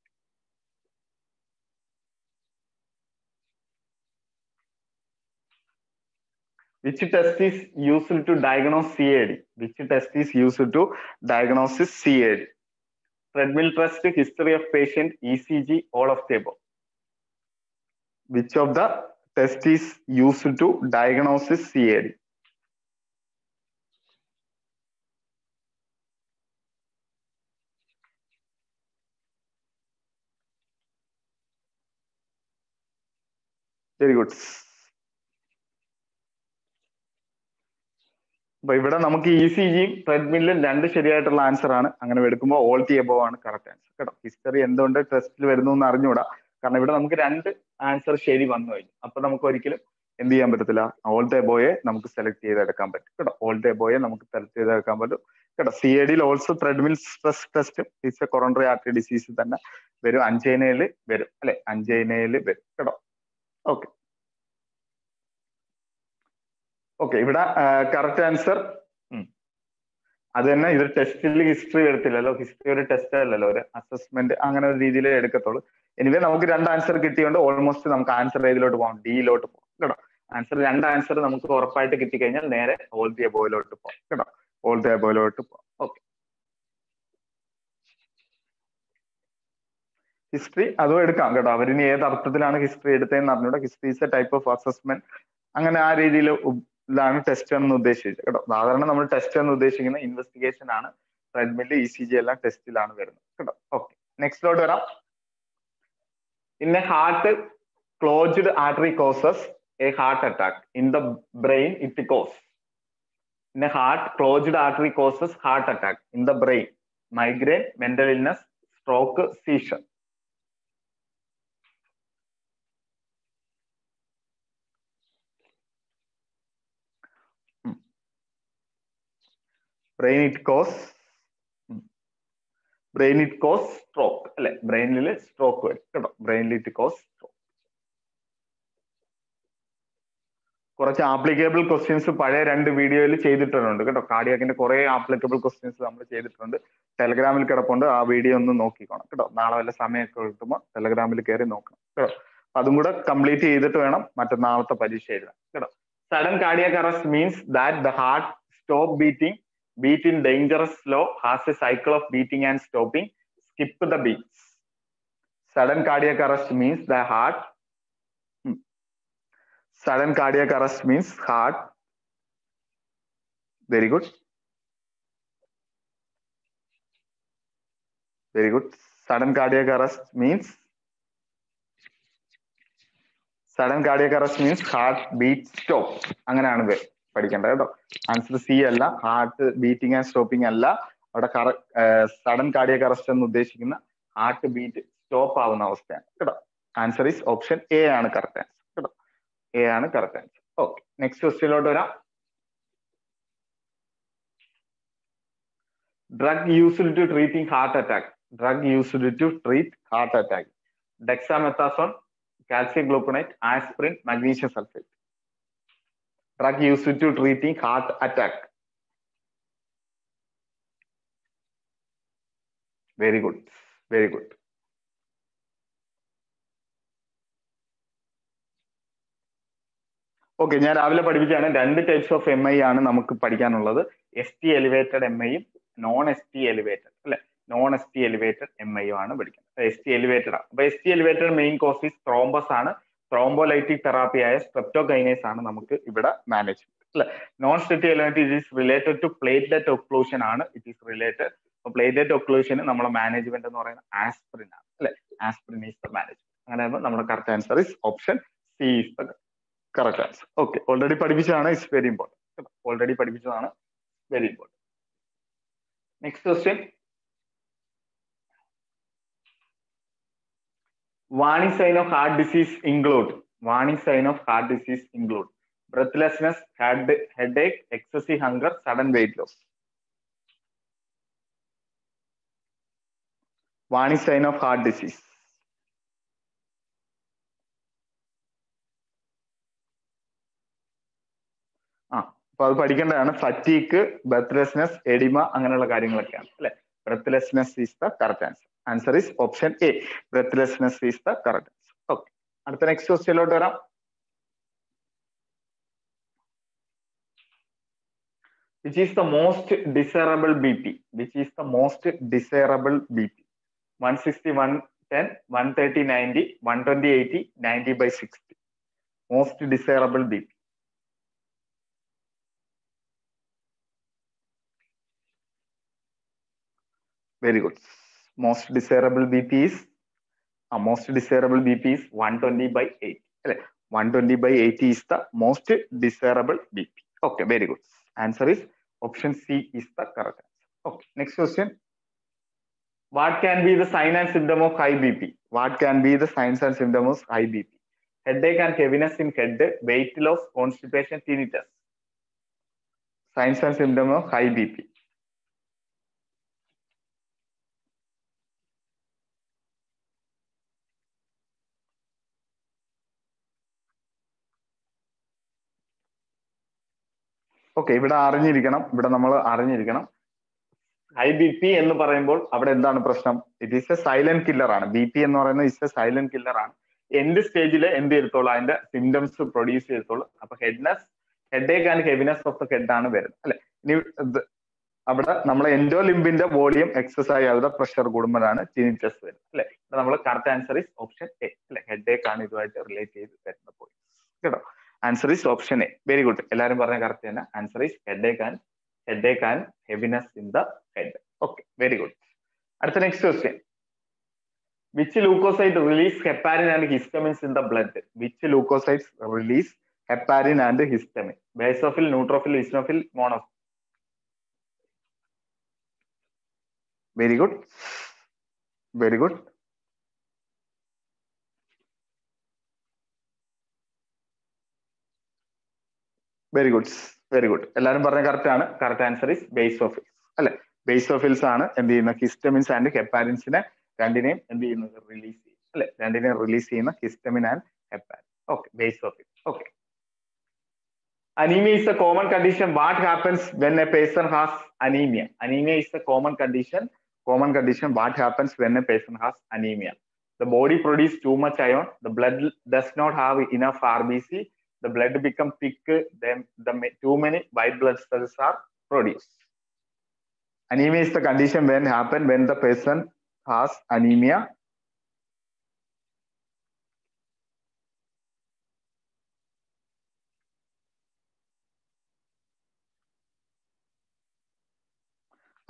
which test is used to diagnose CAD? Which test is used to diagnose CAD? Treadmill test, history of patient, ECG, all of the above. Which of the test is used to diagnose CAD? Very good. അപ്പൊ ഇവിടെ നമുക്ക് ECGയും ട്രെഡ്മില്ലും രണ്ട് ശരിയായിട്ടുള്ള answer ആണ്. അങ്ങനെ എടുക്കുമ്പോൾ all the above ആണ് correct answer കേട്ടോ. ഹിസ്റ്ററി എന്തുകൊണ്ട് ടെസ്റ്റിൽ വരുന്നു എന്ന് അറിഞ്ഞുകൂടാ, കാരണം ഇവിടെ നമുക്ക് രണ്ട് ആൻസർ ശരി വന്നു കഴിഞ്ഞു. അപ്പൊ നമുക്ക് ഒരിക്കലും എന്ത് ചെയ്യാൻ പറ്റത്തില്ല, ഓൾ ദി എബോയെ നമുക്ക് സെലക്ട് ചെയ്തെടുക്കാൻ പറ്റും കേട്ടോ. ഓൾ ദി എബോയെ നമുക്ക് സെലക്ട് ചെയ്തെടുക്കാൻ പറ്റും കേട്ടോ. CAD also treadmill stress test it's A coronary artery disease തന്നെ വരും. അഞ്ചൈനയിൽ വരും അല്ലെ, അഞ്ചൈനയിൽ വരും കേട്ടോ. ഓക്കെ ഓക്കെ, ഇവിടെ കറക്റ്റ് ആൻസർ അത് തന്നെ. ഇത് ടെസ്റ്റിൽ ഹിസ്റ്ററി എടുത്തില്ലല്ലോ, ഹിസ്റ്ററി ഒരു ടെസ്റ്റ് അല്ലല്ലോ, ഒരു അസസ്മെന്റ് അങ്ങനെ ഒരു രീതിയിൽ എടുക്കത്തുള്ളൂ. എനിവേ നമുക്ക് രണ്ട് ആൻസർ കിട്ടിയോണ്ട് ഓൾമോസ്റ്റ് നമുക്ക് ആൻസർ ഏതിലോട്ട് പോകാം, ഡിയിലോട്ട് പോകാം കേട്ടോ. ആൻസർ രണ്ട് ആൻസർ നമുക്ക് ഉറപ്പായിട്ട് കിട്ടിക്കഴിഞ്ഞാൽ നേരെ ഓൾ ദി എബോയിലോട്ട് പോകാം കേട്ടോ. ഓൾ ദി എബോയിലോട്ട് പോകാം. ഓക്കെ, ഹിസ്റ്ററി അതും എടുക്കാം കേട്ടോ. അവരിനി ഏത് അർത്ഥത്തിലാണ് ഹിസ്റ്ററി എടുത്തതെന്ന് അറിഞ്ഞൂടെ. History is A type of assessment, അങ്ങനെ ആ രീതിയിൽ ഇതാണ് ടെസ്റ്റ് എന്ന് ഉദ്ദേശിച്ചത് കേട്ടോ. സാധാരണ നമ്മൾ ടെസ്റ്റ് എന്ന് ഉദ്ദേശിക്കുന്ന ഇൻവെസ്റ്റിഗേഷൻ ആണ്. ട്രെഡ്മിൽ, ECG എല്ലാം ടെസ്റ്റിലാണ് വരുന്നത് കേട്ടോ. ഓക്കെ, നെക്സ്റ്റിലോട്ട് വരാം. In A heart closed artery causes A heart attack. In the brain it cos. In A heart closed artery causes heart attack. In the brain migraine, mental illness, stroke, seizure. Brain it cos stroke അല്ലെ, ബ്രെയിനിൽ stroke വരും കേട്ടോ. ബ്രെയിനിൽ it cos stroke. കുറച്ച് applicable questions പഴയ രണ്ട് വീഡിയോയിൽ ചെയ്തിട്ടുണ്ട് കേട്ടോ. കാർഡിയാക്കിന്റെ കുറെ ആപ്ലിക്കബിൾ ക്വസ്റ്റ്യൻസ് നമ്മൾ ചെയ്തിട്ടുണ്ട്. ടെലഗ്രാമിൽ കിടപ്പുണ്ട്, ആ വീഡിയോ ഒന്ന് നോക്കിക്കോണം കേട്ടോ. നാളെ വല്ല സമയമൊക്കെ കിട്ടുമ്പോൾ ടെലഗ്രാമിൽ കയറി നോക്കണം കേട്ടോ. അതും കൂടെ കംപ്ലീറ്റ് ചെയ്തിട്ട് വേണം മറ്റന്നാളത്തെ പരീക്ഷ എഴുതാൻ കേട്ടോ. Sudden cardiac arrest means that the heart stop beating, beat in dangerous slow, has a cycle of beating and stopping, skip the beats. Sudden cardiac arrest means the heart. Sudden cardiac arrest means heart. Very good. Very good. Sudden cardiac arrest means heart beat stop. അങ്ങനെയാണ് പഠിക്കേണ്ടത് കേട്ടോ. Answer C അല്ല, heart beating and stopping അല്ല. അവിടെ sudden cardiac arrest എന്ന് ഉദ്ദേശിക്കുന്ന heart beat stop ആവുന്ന അവസ്ഥയാണ് കേട്ടോ. ആൻസർ ഈസ് ഓപ്ഷൻ എ ആണ് കറക്റ്റ് ആൻസർ കേട്ടോ. എ ആണ് കറക്റ്റ് ആൻസർ. ഓക്കെ, നെക്സ്റ്റ് ക്വസ്റ്റ്യനിലോട്ട് വരാം. Drug used to treating heart attack. Drug used to treat heart attack. Dexamethasone, calcium gluconate, aspirin, magnesium sulphate. Drug used to treating heart attack. Very good. Very good. Okay, ഞാൻ രാവിലെ പഠിപ്പിച്ചാണ്. രണ്ട് types of MI ആണ് നമുക്ക് പഠിക്കാനുള്ളത്. ST elevated MIയും non ST elevated അല്ലെ. Non S T elevated MIO ആണ് പഠിക്കുന്നത്. ST എലിവേറ്റഡ് ആണ്. അപ്പൊ ST elevated main cause is thrombus ആണ്. ത്രോംബോലൈറ്റിക് തെറാപ്പി ആയ സ്ട്രെപ്റ്റോകൈനേസ് ആണ് നമുക്ക് ഇവിടെ മാനേജ് അല്ലെ. Non ST element it is related to platelet occlusion ആണ് ഇറ്റ് ഈസ് റിലേറ്റഡ്. അപ്പൊ പ്ലേറ്റ്ലെറ്റ് ഒക്ലൂഷന് നമ്മളെ മാനേജ്മെന്റ് എന്ന് പറയുന്നത് ആസ്പിരിൻ ആണ് അല്ലെ. Aspirin is the management. അങ്ങനെ ആകുമ്പോൾ നമ്മുടെ correct answer is option C is the correct answer. Okay, already പഠിപ്പിച്ചതാണ്, ഇറ്റ്സ് വെരി ഇമ്പോർട്ടൻറ്റ്. ഓൾറെഡി പഠിപ്പിച്ചതാണ്, very important. Next question. Warning sign of heart disease include. Warning sign of heart disease include breathlessness, headache, excessive hunger, sudden weight loss. Warning sign of heart disease. അപ്പൊ അത് പഠിക്കേണ്ടതാണ്. ഫറ്റീക്ക്, breathlessness, oedema അങ്ങനെയുള്ള കാര്യങ്ങളൊക്കെയാണ് അല്ലെ. Breathlessness is the correct answer. Answer is option A. Breathlessness is the correct answer. Okay, അടുത്ത next ക്വസ്റ്റ്യനിലോട്ട് വരാം. Which is the most desirable BP? Which is the most desirable BP? 160, 110, 130, 90, 120, 80, 90/60. Most desirable BP. Very good. Most desirable BP is 120/80. 120/80 is the most desirable BP. Okay, very good. Answer is option C is the correct answer. Okay, next question. What can be the sign and symptom of high BP? What can be the signs and symptoms of high BP? Headache and heaviness in head, weight loss, constipation, tinnitus. Signs and symptoms of high BP. Okay, ഇവിടെ നമ്മൾ അറിഞ്ഞിരിക്കണം high B P എന്ന് പറയുമ്പോൾ അവിടെ എന്താണ് പ്രശ്നം? It is A silent killer ആണ്. BP എന്ന് പറയുന്നത് ഇസ് എ സൈലന്റ് കില്ലർ ആണ്. എൻഡ് സ്റ്റേജിൽ എന്ത് ചെയ്തോളൂ, അതിന്റെ സിംറ്റംസ് പ്രൊഡ്യൂസ് ചെയ്തോളൂ. അപ്പൊ headache and heaviness of the head ആണ് വരുന്നത് അല്ലെ. ഇനി അവിടെ നമ്മളെ എൻഡോലിംബിന്റെ വോളിയം എക്സസ് ആയി അവിടെ പ്രഷർ കൂടുമ്പോഴാണ് ടിനിറ്റസ് വരുന്നത് അല്ലെ. നമ്മൾ correct answer is option A അല്ലെ. ഹെഡേക്ക് ആണ് ഇതുമായിട്ട് റിലേറ്റ് ചെയ്ത് വരുന്ന പോയിന്റ് കേട്ടോ. Answer is option A. Very good, എല്ലാവരും പറഞ്ഞ കറക്റ്റ് തന്നെ. Answer is headache and heaviness in the head. Okay, very good. അടുത്ത next question. Which leukocyte release heparin and histamines in the blood? Which leukocytes release heparin and histamine? Basophil, neutrophil, eosinophil, monophil. Very good. Very good. Very good, very good. എല്ലാവരും പറഞ്ഞ correct ആണ്. Correct answer is basophils അല്ലെ. Basophils ആണ് എന്ത് ചെയ്യുന്ന histamines and ഹെപ്പാരിൻസിനെ രണ്ടിനെയും എന്ത് ചെയ്യുന്നത്, റിലീസ് ചെയ്യും അല്ലെ. രണ്ടിനെയും റിലീസ് ചെയ്യുന്ന histamine and heparin. Okay, basophil. Okay. Anemia is a common condition. What happens when a person has anemia? Anemia is a common condition. What happens when a person has anemia? The body produces too much iron. The blood does not have enough RBC. The blood becomes thick. Then too many white blood cells are produced. Anemia is the condition when the person has anemia.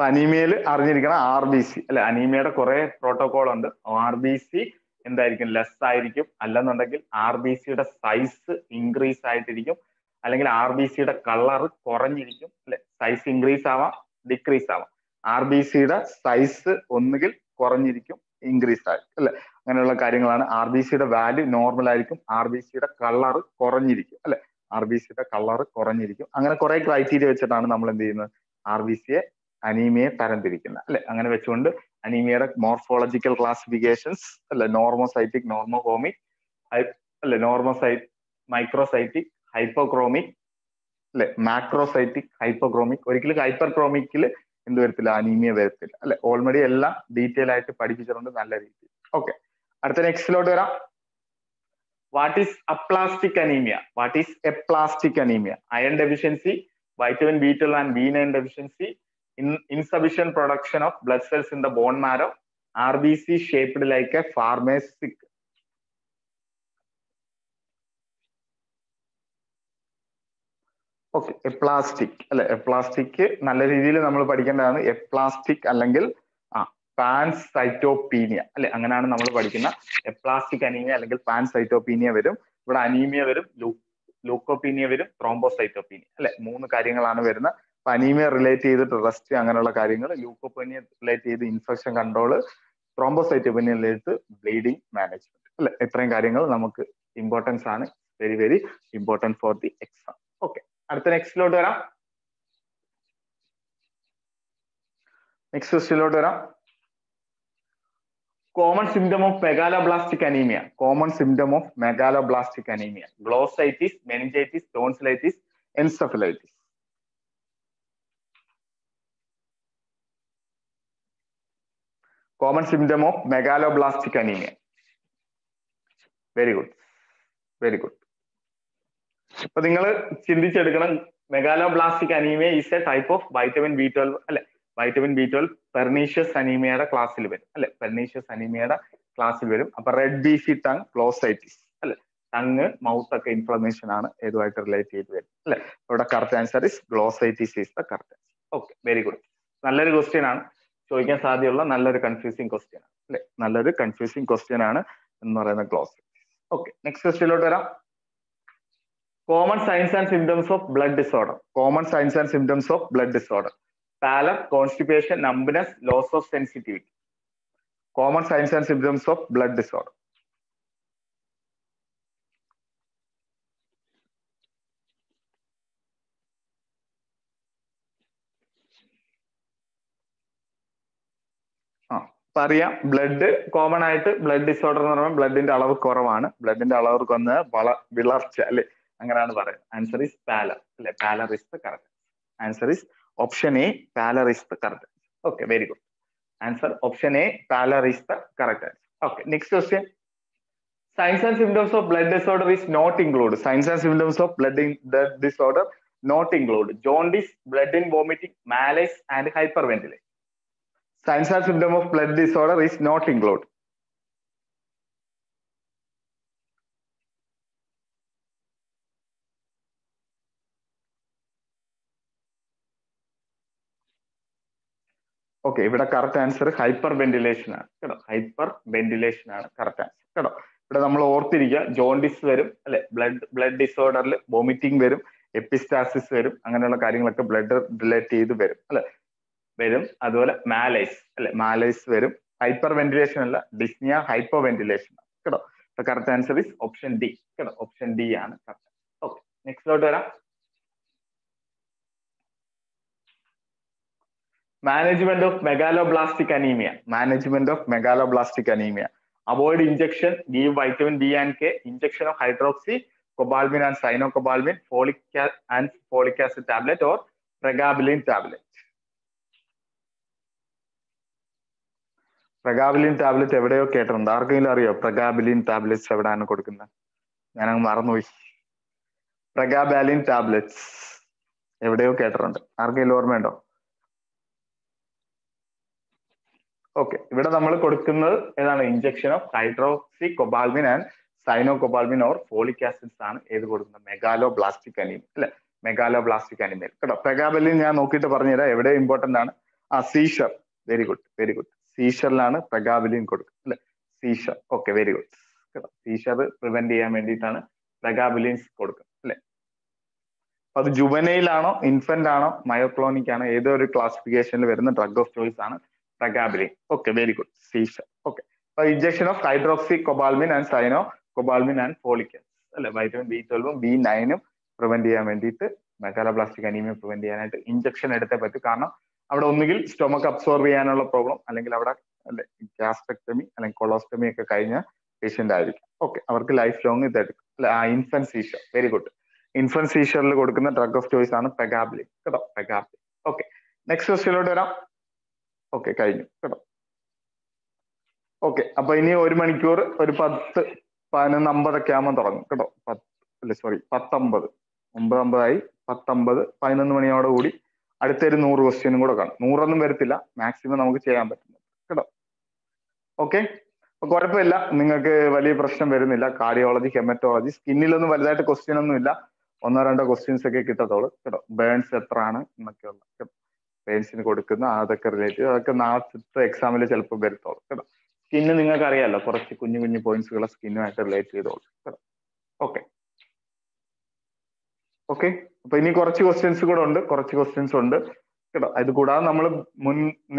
അനീമിയയിൽ അറിഞ്ഞിരിക്കണം RBC അല്ലെ. അനീമിയയുടെ കുറെ protocol ഉണ്ട്. RBC എന്തായിരിക്കും, less ആയിരിക്കും. അല്ലെന്നുണ്ടെങ്കിൽ RBCയുടെ size increase ആയിട്ടിരിക്കും. അല്ലെങ്കിൽ RBCയുടെ colour കുറഞ്ഞിരിക്കും അല്ലെ. സൈസ് ഇൻക്രീസ് ആവാം, ഡിക്രീസ് ആവാം. RBCയുടെ സൈസ് ഒന്നുകിൽ കുറഞ്ഞിരിക്കും, ഇൻക്രീസ് ആയിരിക്കും അല്ലെ. അങ്ങനെയുള്ള കാര്യങ്ങളാണ്. RBCയുടെ വാല്യൂ നോർമൽ ആയിരിക്കും. RBCയുടെ കളർ കുറഞ്ഞിരിക്കും അല്ലെ. RBCയുടെ കളർ കുറഞ്ഞിരിക്കും. അങ്ങനെ കുറെ ക്രൈറ്റീരിയ വെച്ചിട്ടാണ് നമ്മൾ എന്ത് ചെയ്യുന്നത്, RBCയെ അനീമിയെ തരംതിരിക്കുന്നത് അല്ലെ. അങ്ങനെ വെച്ചുകൊണ്ട് അനീമിയയുടെ മോർഫോളജിക്കൽ ക്ലാസിഫിക്കേഷൻസ് അല്ലെ, നോർമോസൈറ്റിക്, നോർമോകോമിക് അല്ലെ, മൈക്രോസൈറ്റിക്, ഹൈപ്പോക്രോമിക് അല്ലെ, മാക്രോസൈറ്റിക്, ഹൈപ്പോക്രോമിക്. ഒരിക്കലും ഹൈപ്പർക്രോമിക്കിൽ എന്ത് വരത്തില്ല, അനീമിയ വരത്തില്ല അല്ലെ. ഓൾറെഡി എല്ലാം ഡീറ്റെയിൽ ആയിട്ട് പഠിപ്പിച്ചിട്ടുണ്ട് നല്ല രീതിയിൽ. ഓക്കെ, അടുത്ത നെക്സ്റ്റിലോട്ട് വരാം. What is aplastic anaemia? What is aplastic anaemia? Iron deficiency, vitamin B12 and B9 deficiency, insufficient production of blood cells in the bone marrow, RBC shaped like a farmer's sick. Okay, aplastic അല്ലെ, aplastic നല്ല രീതിയിൽ നമ്മൾ പഠിക്കേണ്ടതാണ്. Aplastic അല്ലെങ്കിൽ പാൻസൈറ്റോപീനിയ അല്ലെ, അങ്ങനെയാണ് നമ്മൾ പഠിക്കുന്ന. Aplastic anaemia അല്ലെങ്കിൽ പാൻസൈറ്റോപീനിയ വരും. ഇവിടെ അനീമിയ വരും, ലൂക്കോപീനിയ വരും, ത്രോംബോസൈറ്റോപീനിയ അല്ലെ, 3 കാര്യങ്ങളാണ് വരുന്നത്. അപ്പൊ അനീമിയ റിലേറ്റ് ചെയ്തിട്ട് റെസ്റ്റ് അങ്ങനെയുള്ള കാര്യങ്ങൾ, ലൂക്കോപീനിയ റിലേറ്റ് ചെയ്ത് infection control, thrombocytopenia relate bleeding management അല്ലെ. ഇത്രയും കാര്യങ്ങൾ നമുക്ക് ഇമ്പോർട്ടൻസ് ആണ്, very very important for the exam. Okay, അടുത്ത നെക്സ്റ്റിലോട്ട് വരാം. നെക്സ്റ്റ് ക്വസ്റ്റ്യനിലോട്ട് വരാം. Common symptom of megaloblastic anaemia. Common symptom of megaloblastic anaemia: glossitis, meningitis, tonsillitis, encephalitis. Common symptom of megaloblastic anaemia. Very good, very good. അപ്പൊ നിങ്ങൾ ചിന്തിച്ചെടുക്കണം, megaloblastic anaemia is a type of vitamin B12 അല്ലെ. Vitamin B12 pernicious അനീമിയയുടെ ക്ലാസ്സിൽ വരും അല്ലെ, pernicious അനീമിയയുടെ ക്ലാസ്സിൽ വരും. അപ്പൊ റെഡ് ബീസി ടങ്, ഗ്ലോസൈറ്റിസ് അല്ലെ, ടങ് മൗത്ത് ഒക്കെ ഇൻഫ്ലമേഷൻ ആണ് ഏതുമായിട്ട് റിലേറ്റ് ചെയ്ത് വരും അല്ലെ. ഇവിടെ correct answer is glossitis is the correct answer. Okay, very good. നല്ലൊരു ക്വസ്റ്റ്യൻ ആണ്, ചോദിക്കാൻ സാധ്യതയുള്ള നല്ലൊരു കൺഫ്യൂസിങ് ക്വസ്റ്റ്യൻ ആണ് അല്ലെ, നല്ലൊരു കൺഫ്യൂസിങ് ക്വസ്റ്റ്യൻ ആണ് എന്ന് പറയുന്ന ഗ്ലോസൈറ്റിസ്. ഓക്കെ, നെക്സ്റ്റ് ക്വസ്റ്റ്യനിലോട്ട് വരാം. Common signs and symptoms of blood disorder. Common signs and symptoms of blood disorder: pallor, constipation, numbness, loss of sensitivity. Common signs and symptoms of blood disorder. പറയാം, blood common ആയിട്ട് blood disorder എന്ന് പറയുമ്പോൾ ബ്ലഡിന്റെ അളവ് കുറവാണ്, ബ്ലഡിന്റെ അളവ് വന്ന് വിളർച്ച അല്ലെ, അങ്ങനെയാണ് പറയുന്നത്. ആൻസർ ഇസ് പാലർ അല്ലെ, pallor is the correct answer. Is option A, pallor is the correct. Okay, very good. Answer option A, pallor is the correct answer. Okay, next question. Signs and symptoms of blood disorder is not include. Signs and symptoms of blood disorder not include jaundice, blood in vomiting, malaise and hyperventilation. Signs and symptoms of blood disorder is not included. Okay, ഇവിടെ correct answer hyper ventilation ആണ് കേട്ടോ, hyper ventilation ആണ് correct answer കേട്ടോ. ഇവിടെ നമ്മൾ ഓർത്തിരിക്കുക, jaundice വരും അല്ലെ, ബ്ലഡ് ഡിസോർഡറിൽ വോമിറ്റിംഗ് വരും, എപ്പിസ്റ്റാസിസ് വരും, അങ്ങനെയുള്ള കാര്യങ്ങളൊക്കെ ബ്ലഡ് റിലേറ്റ് ചെയ്ത് വരും അല്ലെ, വരും. അതുപോലെ മാലൈസ് അല്ലെ, മാലൈസ് വരും. ഹൈപ്പർ വെന്റിലേഷൻ അല്ല, ഡിസ്നിയ ഹൈപ്പോ വെന്റിലേഷൻ കേട്ടോ. Correct answer is option D കേട്ടോ, ഓപ്ഷൻ ഡി ആണ് കറക്റ്റ്. ഓക്കെ, നെക്സ്റ്റിലോട്ട് വരാം. Management of megaloblastic anaemia. Management of megaloblastic anaemia: avoid injection, give vitamin B and K, injection of hydroxocobalamin and cyanocobalamin, folic acid tablet or pregabalin tablet. Pregabalin tablet എവിടെയോ കേട്ടിട്ടുണ്ട്, ആർക്കെങ്കിലും അറിയോ പ്രഗാബിലിൻ tablets എവിടെയാണ് കൊടുക്കുന്നത്? ഞാനങ്ങ് മറന്നുപോയി. പ്രഗാബാലിൻ ടാബ്ലറ്റ്സ് എവിടെയോ കേട്ടിട്ടുണ്ട്, ആർക്കെങ്കിലും ഓർമ്മയുണ്ടോ? ഓക്കെ, ഇവിടെ നമ്മൾ കൊടുക്കുന്നത് ഏതാണ്? Injection of hydroxocobalamin and cyanocobalamin or folic acids ആണ് ഏത് കൊടുക്കുന്നത്? മെഗാലോബ്ലാസ്റ്റിക് അനീമിയ അല്ലെ, മെഗാലോബ്ലാസ്റ്റിക് അനീമിയ കേട്ടോ. പ്രഗാബലിൻ ഞാൻ നോക്കിയിട്ട് പറഞ്ഞുതരാം എവിടെ ഇമ്പോർട്ടന്റ് ആണ്. Seizure, very good very good. സീഷറിലാണ് പ്രഗാബലിൻ കൊടുക്കുന്നത് അല്ലെ, സീഷർ. ഓക്കെ, വെരി ഗുഡ് കേട്ടോ. സീഷർ പ്രിവെന്റ് ചെയ്യാൻ വേണ്ടിയിട്ടാണ് പ്രഗാബലിൻസ് കൊടുക്കുന്നത് അല്ലെ. അപ്പൊ അത് ജുവനൈലാണോ ഇൻഫന്റ് ആണോ മയോക്ലോണിക് ആണോ ഏതോ ഒരു ക്ലാസിഫിക്കേഷനിൽ വരുന്ന ഡ്രഗ് ഓഫ് ചോയ്സ് ആണ് pregabalin. Okay, very good. Seizure. Okay, അപ്പൊ injection of hydroxocobalamin and cyanocobalamin and folic acid അല്ലെ, വൈറ്റമിൻ B12 B9 പ്രിവെന്റ് ചെയ്യാൻ വേണ്ടിയിട്ട്, മെഗാലോബ്ലാസ്റ്റിക് അനീമിയ പ്രിവെന്റ് ചെയ്യാനായിട്ട് ഇഞ്ചക്ഷൻ എടുത്തേ പറ്റും. കാരണം അവിടെ ഒന്നുകിൽ സ്റ്റൊമക്ക് അബ്സോർബ് ചെയ്യാനുള്ള പ്രോബ്ലം, അല്ലെങ്കിൽ അവിടെ അല്ലെ ഗ്യാസ്ട്രക്ടമി അല്ലെങ്കിൽ കൊളോസ്റ്റമി ഒക്കെ കഴിഞ്ഞ പേഷ്യന്റ് ആയിരിക്കും. ഓക്കെ, അവർക്ക് ലൈഫ് ലോങ് ഇതെടുക്കും അല്ലെ. Infant seizure, very good. Infant സീഷറിൽ കൊടുക്കുന്ന ഡ്രഗ് ഓഫ് ചോയ്സ് ആണ് പ്രഗാബലിൻ കേട്ടോ, പ്രഗാബലിൻ. ഓക്കെ, നെക്സ്റ്റ് ക്വസ്റ്റ്യനിലോട്ട് വരാം. ഓക്കെ, കഴിഞ്ഞു കേട്ടോ. ഓക്കെ, അപ്പൊ ഇനി 1 മണിക്കൂർ ഒരു 10, 11:50 ആകുമ്പോൾ തുടങ്ങും കേട്ടോ. 10 അല്ലെ, സോറി 10:50, 9:50 ആയി. 10:50, 11 മണിയോടുകൂടി അടുത്തൊരു 100 ക്വസ്റ്റ്യനും കൂടെ കാണും. 100 വരത്തില്ല, മാക്സിമം നമുക്ക് ചെയ്യാൻ പറ്റും കേട്ടോ. ഓക്കെ, അപ്പൊ കുഴപ്പമില്ല, നിങ്ങൾക്ക് വലിയ പ്രശ്നം വരുന്നില്ല. കാർഡിയോളജി, ഹെമറ്റോളജി, സ്കിന്നിലൊന്നും വലുതായിട്ട് ക്വസ്റ്റ്യൻ ഒന്നും ഇല്ല. 1-2 ക്വസ്റ്റ്യൻസ് ഒക്കെ കിട്ടത്തോളൂ കേട്ടോ. ബേൺസ് എത്രയാണ് എന്നൊക്കെയുള്ള കേട്ടോ, ബേൺസിന് കൊടുക്കുന്ന അതൊക്കെ റിലേറ്റഡ്, അതൊക്കെ നാളത്തെ എക്സാമിൽ ചിലപ്പോൾ വരുത്തോളൂ കേട്ടോ. സ്കിന്ന് നിങ്ങൾക്ക് അറിയാമല്ലോ, കുറച്ച് കുഞ്ഞു കുഞ്ഞു പോയിന്റ്സുകൾ സ്കിന്നുമായിട്ട് റിലേറ്റ് ചെയ്തോളൂ കേട്ടോ. ഓക്കെ ഓക്കെ, അപ്പൊ ഇനി കുറച്ച് ക്വസ്റ്റ്യൻസ് കൂടെ ഉണ്ട്, കുറച്ച് ക്വസ്റ്റ്യൻസ് ഉണ്ട് കേട്ടോ. ഇത് കൂടാതെ നമ്മൾ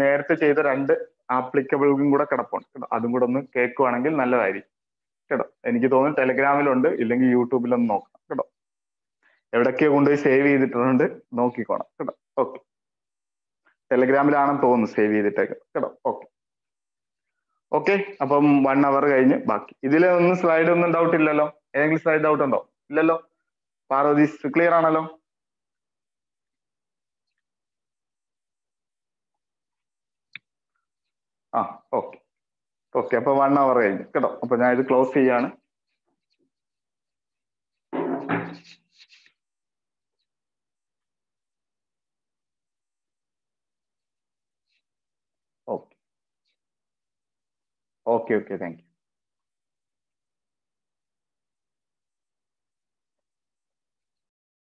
നേരത്തെ ചെയ്ത 2 ആപ്ലിക്കബിളും കൂടെ കിടപ്പുണ്ട് കേട്ടോ. അതും കൂടെ ഒന്ന് കേൾക്കുവാണെങ്കിൽ നല്ലതായിരിക്കും കേട്ടോ. എനിക്ക് തോന്നുന്നു ടെലഗ്രാമിലുണ്ട്, ഇല്ലെങ്കിൽ യൂട്യൂബിലൊന്ന് നോക്കണം കേട്ടോ. എവിടൊക്കെയോ കൊണ്ടുപോയി സേവ് ചെയ്തിട്ടുണ്ട്, നോക്കിക്കോണം കേട്ടോ. ഓക്കെ, ടെലഗ്രാമിലാണെന്ന് തോന്നുന്നു സേവ് ചെയ്തിട്ടേക്ക് കേട്ടോ. ഓക്കെ ഓക്കെ, അപ്പം 1 അവർ കഴിഞ്ഞ് ബാക്കി ഇതിലൊന്നും സ്ലൈഡ് ഒന്നും ഡൗട്ട് ഇല്ലല്ലോ? ഏതെങ്കിലും സ്ലൈഡ് ഡൗട്ട് ഉണ്ടോ? ഇല്ലല്ലോ? പാർവതി ക്ലിയർ ആണല്ലോ? ആ ഓക്കെ ഓക്കെ, അപ്പൊ 1 അവർ കഴിഞ്ഞു കേട്ടോ. അപ്പൊ ഞാൻ ഇത് ക്ലോസ് ചെയ്യാണ്. Okay okay okay, thank you.